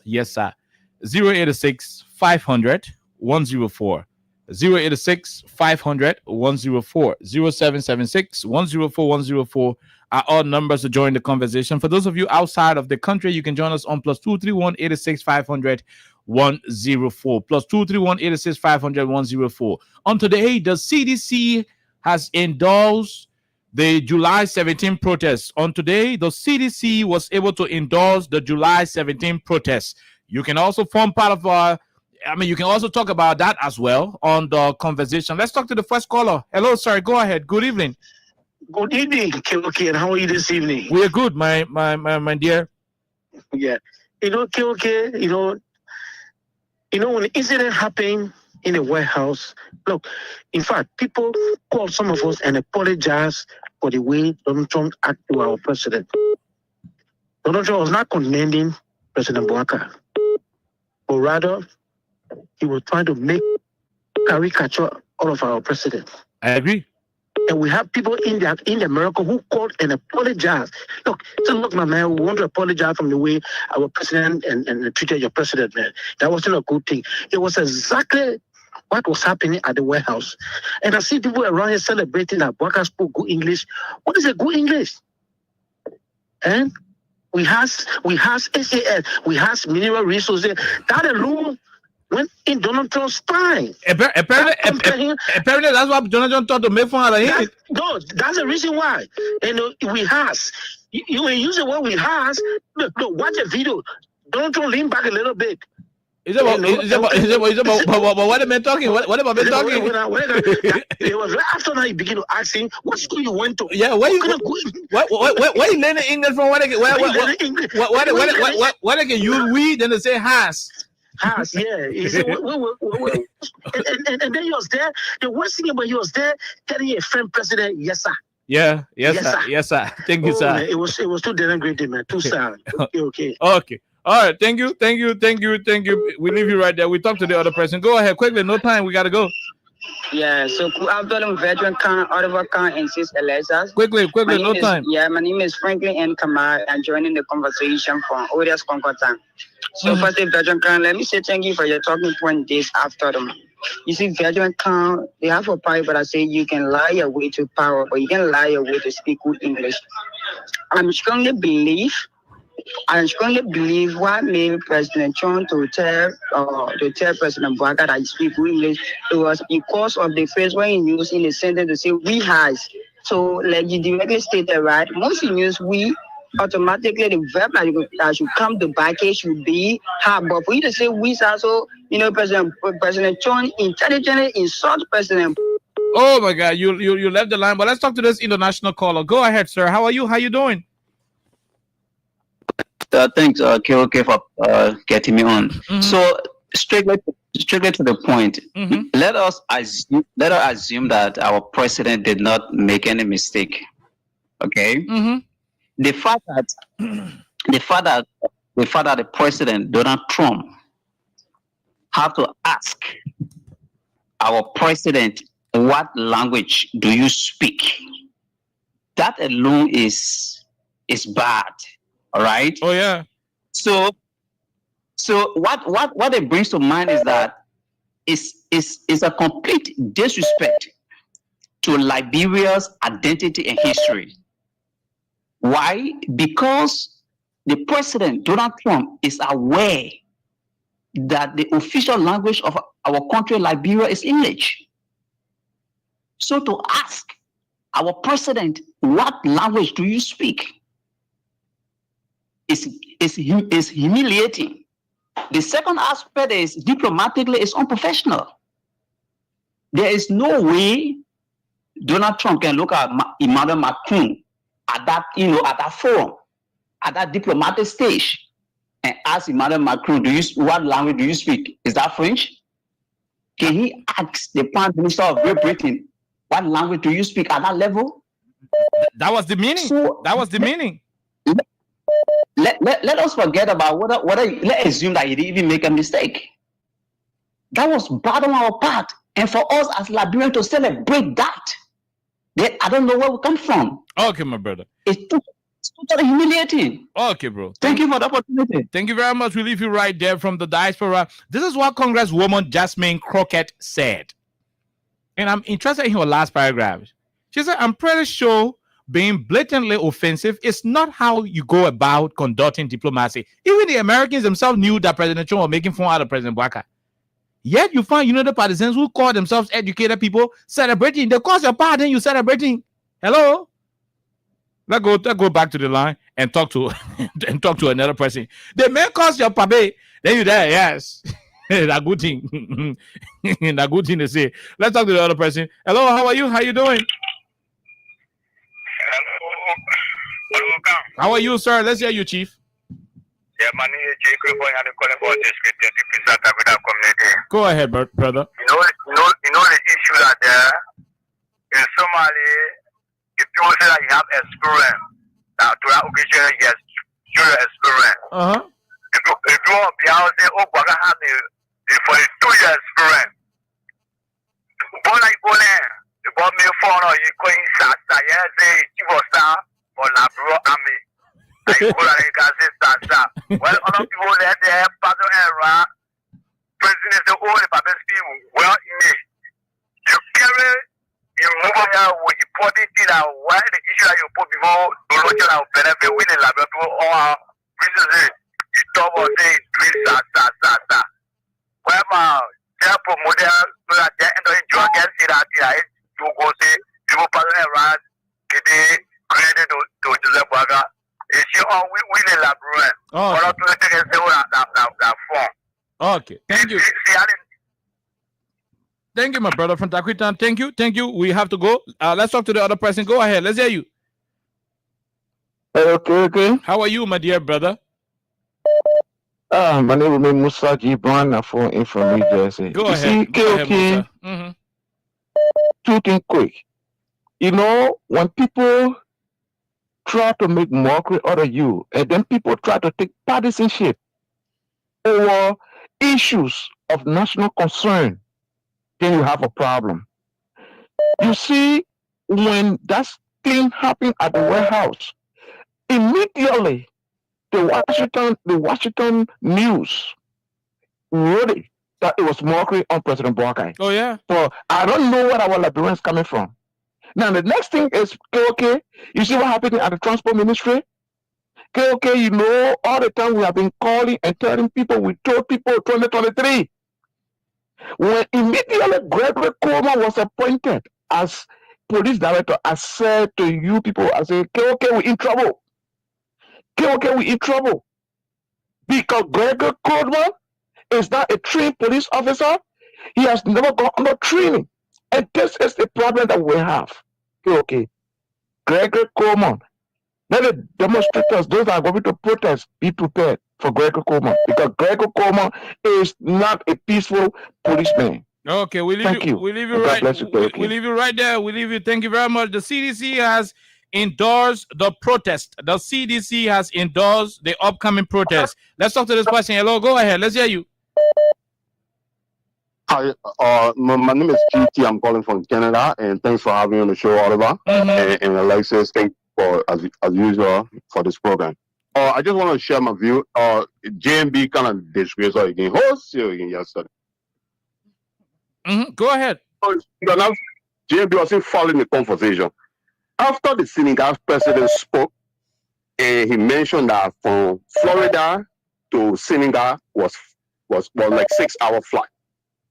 Yes, sir. 086 500 104. 086 500 104. 0776 104 104. are all numbers to join the conversation. For those of you outside of the country, you can join us on +231 86 500 104 +231 86 500 104. On today, the CDC has endorsed the July 17 protests. On today, the CDC was able to endorse the July 17 protests. You can also form part of you can also talk about that as well on the conversation. Let's talk to the first caller. Hello, sir. Go ahead. Good evening. Good evening, KOK, and how are you this evening? We are good, my dear. Yeah. KOK, when the incident happened in the White House, look, in fact, people called some of us and apologized for the way Donald Trump acted to our president. Donald Trump was not condemning President Bouaka, but rather he was trying to make caricature out of our president. I agree. And we have people in America who called and apologized. Look, my man, we want to apologize from the way our president and treated your president, man. That wasn't a good thing. It was exactly what was happening at the White House. And I see people around here celebrating that Bouaka spoke good English. What is a good English? And we has SAS, we has mineral resources. That alone went in Donald Trump's time. Apparently, that's what Donald Trump thought to make fun of him. No, that's the reason why. We has. You may use the word we has. Look, watch a video. Donald Trump lean back a little bit. Is about what am I talking? What about me talking? It was right after that he began to ask him, what school you went to? Yeah, where you learning English from? What they can use we, then they say has. Yeah. He said, and then he was there. The worst thing about he was there telling a friend president, yes, sir. Yeah, yes, sir. Thank you, sir. Man, it was too denigrating, man. Too sad. Okay. Okay. All right. Thank you. We leave you right there. We talk to the other person. Go ahead quickly. No time. We gotta go. Yeah, so I'm telling veteran Khan, Oliver Khan, and Sis Alexa. Quickly, no time. My name is Franklin N. Kamar. I'm joining the conversation from Odious Concordan. So first, veteran Khan, let me say thank you for your talking point days after them. You see, veteran Khan, they have a power, but I say you can lie your way to power, but you can lie your way to speak good English. I strongly believe what made President Trump to tell President Bouaka that he speak good English. It was because of the phrase when he used in the sentence to say we has. So like you directly stated, right? Once you use we, automatically the verb that should come to back it should be have. But for you to say we also, President Trump intelligently insult President. Oh my God, you left the line. But let's talk to this international caller. Go ahead, sir. How are you? How you doing? Thanks, KOK, for getting me on. So strictly to the point, let us assume that our president did not make any mistake. Okay, the fact that the president Donald Trump have to ask our president, what language do you speak? That alone is bad. All right. Oh yeah. So what it brings to mind is that is a complete disrespect to Liberia's identity and history. Why? Because the president Donald Trump is aware that the official language of our country, Liberia, is English. So to ask our president, what language do you speak? Is humiliating. The second aspect is diplomatically is unprofessional. There is no way Donald Trump can look at Emmanuel Macron at that forum, at that diplomatic stage, and ask Emmanuel Macron, what language do you speak? Is that French? Can he ask the Prime Minister of Great Britain, what language do you speak at that level? That was the meaning. Let us forget about let's assume that he didn't even make a mistake. That was bad on our part. And for us as Liberians to celebrate that, I don't know where we come from. Okay, my brother. It's totally humiliating. Okay, bro. Thank you for the opportunity. Thank you very much. We leave you right there from the diaspora. This is what Congresswoman Jasmine Crockett said. And I'm interested in her last paragraph. She said, I'm pretty sure being blatantly offensive is not how you go about conducting diplomacy. Even the Americans themselves knew that President Trump was making fun out of President Bwaka. Yet you find the partisans who call themselves educated people celebrating. They cause your pardon, you celebrating. Hello? Let's go back to the line and talk to another person. They may cause your pabe. Then you there, yes. That good thing. That good thing to say. Let's talk to the other person. Hello, how are you? How you doing? How are you, sir? Let's hear you, Chief. Yeah, my name is Jacob. I'm calling for this community. Go ahead, brother. You know the issue that there in Somalia. If you say that you have experience, that to that occasion, yes, your experience. If you want to be able to say, oh, Bwaka has the 42 years experience. But like go there, the boy may fall or you go in Sasa, yeah, say, chief of staff or Labro Army. Like go there, you can say Sasa. Well, other people there, Pato Era, President, the only public people, well, you carry. You move on here with important thing that why the issue that you put before the local that will benefit with the laboratory or business you talk about saying doing sa. Wherever they promote so that they end up enjoying get see that you go say you go pass around get credit to Joseph Bwaka. Is she on with the laboratory? Or not to take that form. Okay, thank you. Thank you, my brother from Taquitan. Thank you. We have to go. Let's talk to the other person. Go ahead. Let's hear you. Okay. How are you, my dear brother? My name is Musa Gibran. I'm from New Jersey. Go ahead. KOK, two things quick. You know, when people try to make mockery out of you, and then people try to take partisanship over issues of national concern, then you have a problem. You see, when that thing happened at the White House, immediately the Washington News wrote it that it was mockery on President Bwaka. Oh yeah. So I don't know where our Liberians coming from. Now the next thing is KOK. You see what happened at the Transport Ministry? KOK, you know, all the time we have been calling and telling people, we told people 2023. When immediately Gregory Coleman was appointed as police director, I said to you people, I said, KOK, we're in trouble. KOK, we're in trouble. Because Gregory Coleman is not a trained police officer. He has never gone under training. And this is the problem that we have. KOK, Gregory Coleman. Let the demonstrators, those that are going to protest, be prepared for Gregory Coleman, because Gregory Coleman is not a peaceful policeman. Okay, we leave you. We leave you right. We leave you right there. We leave you. Thank you very much. The CDC has endorsed the protest. The CDC has endorsed the upcoming protest. Let's talk to this person. Hello, go ahead. Let's hear you. Hi, my name is GT. I'm calling from Canada, and thanks for having me on the show, Oliver. And Alexis, thank you for as usual for this program. I just want to share my view. JMB kind of disgraced her again. Again yesterday. Go ahead. JMB wasn't following the conversation. After the Senegal president spoke, and he mentioned that from Florida to Senegal was like 6-hour flight.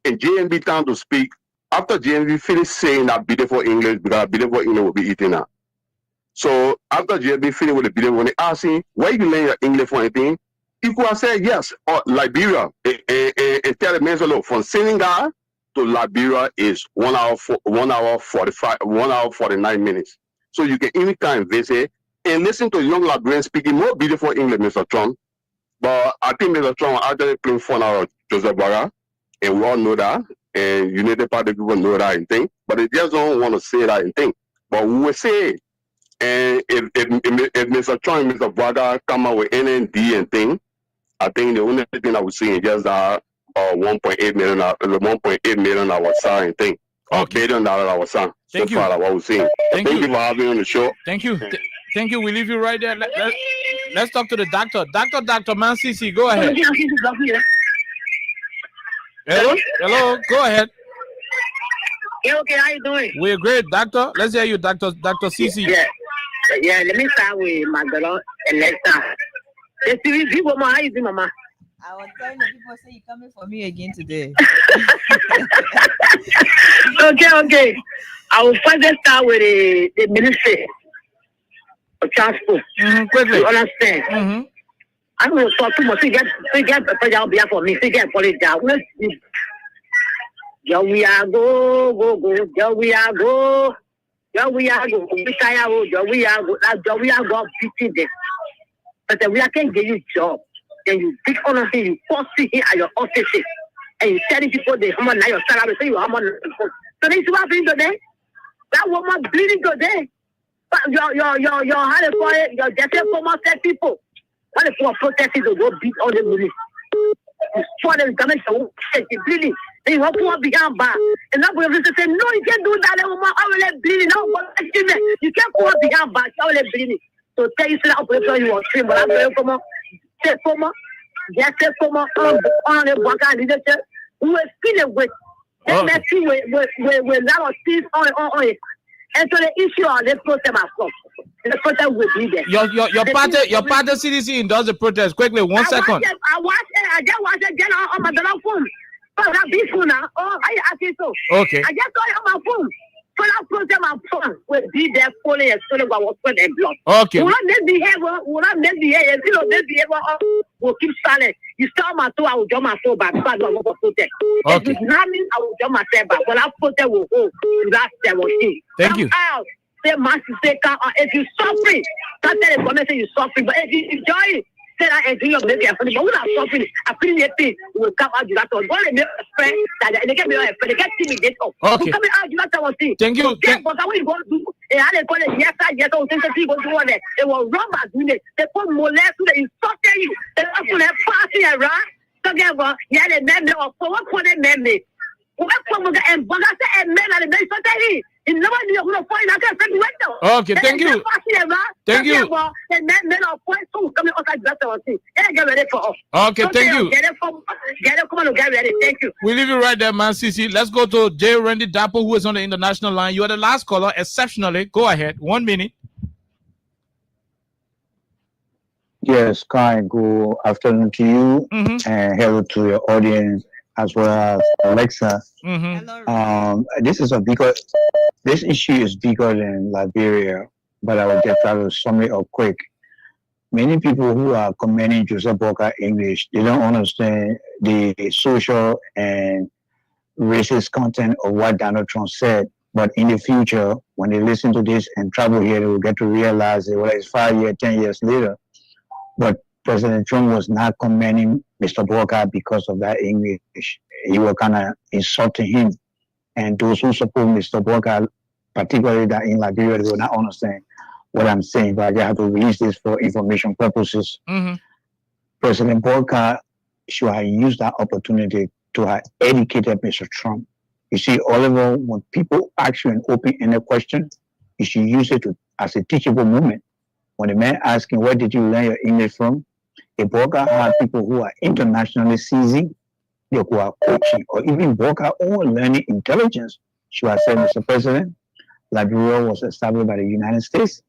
And JMB time to speak. After JMB finished saying that beautiful English, because beautiful English will be eaten up. So after JMB finished with the beautiful, when they asked him, where you learn your English for anything? He could have said yes, or Liberia. And tell the man, look, from Senegal to Liberia is 1 hour 49 minutes. So you can anytime visit and listen to young Liberians speaking more beautiful English, Mr. Trump. But I think Mr. Trump actually playing fun out of Joseph Bwaka, and we all know that, and United Party people know that and think, but they just don't want to say that and think. But we will say it. And if Mr. Trump and Mr. Bwaka come out with NND and thing, I think the only thing that we see is just that 1.8 million our son and thing. Okay. $1 billion our son. Thank so far that what we're seeing. Thank you for having me on the show. Thank you. Thank you. We leave you right there. Let's talk to the doctor. Dr. Mansisi, go ahead. Hello, go ahead. Yeah, okay, how you doing? We're great, doctor. Let's hear you, Dr. CC. Yeah. Yeah, let me start with Magdalene Alexa. The series people, how you doing, Mama? I was telling the people, say you're coming for me again today. Okay. I will first start with the ministry of transport. Quickly. You understand? I'm going to talk too much. You get a job for me. You get a police job. Here we are go. Here we are go. Here we are go. Here we are go. Here we are go. Beating them. But we can't get you job. Then you pick on us, you post it at your offices, and you telling people they how much your salary, say you how much. So this is what happening today. That woman bleeding today. But your how to call it, your just former said people. What if for protesting to go beat all the money? For them coming to bleeding. They want to be bar. And that will say, no, you can't do that. Woman, I will bleeding. You can't go behind bar. I will bleeding. So tell you that operation you want to but I'm going to come on. C'est comment, c'est comment on est bois leadership. We feel with. Let's see we now see on. And so the issue on the protest myself. The protest will be there. Your party CDC does the protest. Quickly, 1 second. I just watched it again on my phone. Oh, that be phone now. Oh, I asking so. Okay. I just saw it on my phone. So that protest my phone will be there fully and solely what was put in blood. Okay. Will not misbehavior. You know, misbehavior will keep silent. You start my toe, I will jump my toe back. Because I want to protest. Okay. If it's not me, I will jump myself back. When I protest will go to that 17. Thank you. Say, master, say, if you suffering, can't tell the government say you suffering, but if you enjoy it, say that enjoy your baby, but without suffering, I feel the thing will come out. You got to go and make a friend that they get me a friend, they get me this up. Okay. Coming out, you got to see. Thank you. But what you going to do? They had to call it yes, they will do it. They will robbers doing it. They put molest, they insult you. They also have party around. Together, yeah, the men or for what for the men. What for the and but I said men are the best society. Okay, thank you. Thank you. Okay, thank you. Thank you. We leave you right there, man, CC. Let's go to J. Randy Dapo, who is on the international line. You are the last caller, exceptionally. Go ahead. 1 minute. Yes, kind. Good afternoon to you, and hello to your audience as well as Alexa. This issue is bigger than Liberia, but I will just try to sum it up quick. Many people who are commenting Joseph Boakai English, they don't understand the social and racist content of what Donald Trump said. But in the future, when they listen to this and travel here, they will get to realize that whether it's 5 years, 10 years later, but President Trump was not commending Mr. Boakai because of that English. He was kind of insulting him. And those who support Mr. Boakai, particularly that in Liberia, they will not understand what I'm saying, but I just have to release this for information purposes. President Boakai should have used that opportunity to have educated Mr. Trump. You see, Oliver, when people ask you an open-ended question, you should use it as a teachable moment. When the man asking, where did you learn your English from? If Boakai had people who are internationally seasoned, they who are coaching, or even Boakai own learning intelligence, should have said, Mr. President, Liberia was established by the United States.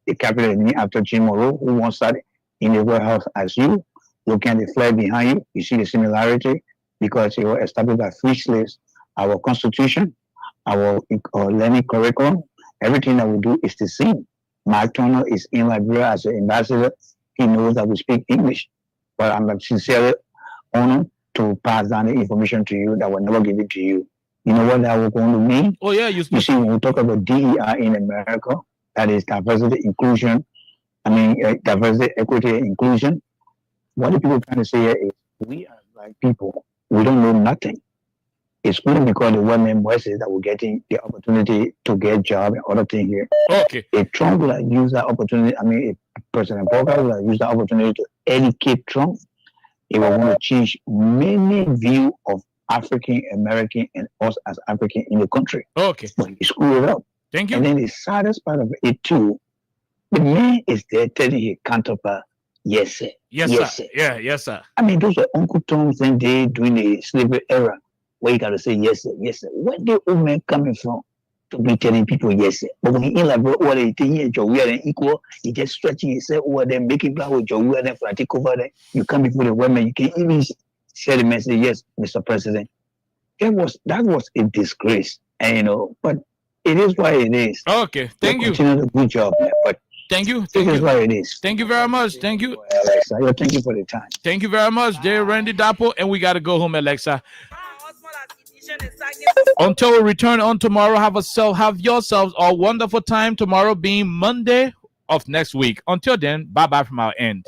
The capital is named after Jim Monroe, who once sat in the warehouse as you. Looking at the flag behind you, you see the similarity because it was established by free slaves. Our constitution, our learning curriculum, everything that we do is the same. Mike Turner is in Liberia as an ambassador. He knows that we speak English, but I'm sincerely honored to pass down the information to you that will never give it to you. You know what that was going to mean? Oh, yeah. You see, when we talk about DEI in America, that is diversity, inclusion, diversity, equity, inclusion. What the people trying to say here is we are black people. We don't know nothing. It's only because the women voices that we're getting the opportunity to get job and other things here. Okay. If Trump would have used that opportunity, if President Boakai would have used that opportunity to educate Trump, it will want to change many views of African American and us as African in the country. Okay. But he screwed it up. Thank you. And then the saddest part of it too, the man is there telling his counterpart, yes, sir. Yes, yes sir. sir. Yeah, yes, sir. Those are Uncle Tom's and they during the slavery era. Where you gotta say yes sir, yes sir. Where the old man coming from? to be telling people yes. But when he in like what they think here, Joe, we are equal, he just stretching himself over there, making black with Joe, we are there for a take over there. You come before the women, you can even share the message, yes, Mr. President. That was a disgrace. And you know, but it is what it is. Okay, thank you. Continue the good job, man. But thank you. It is what it is. Thank you very much. Thank you. Alexa, thank you for the time. Thank you very much, dear Randy Dapo, and we gotta go home, Alexa. Until we return on tomorrow, have yourselves a wonderful time tomorrow being Monday of next week. Until then, bye-bye from our end.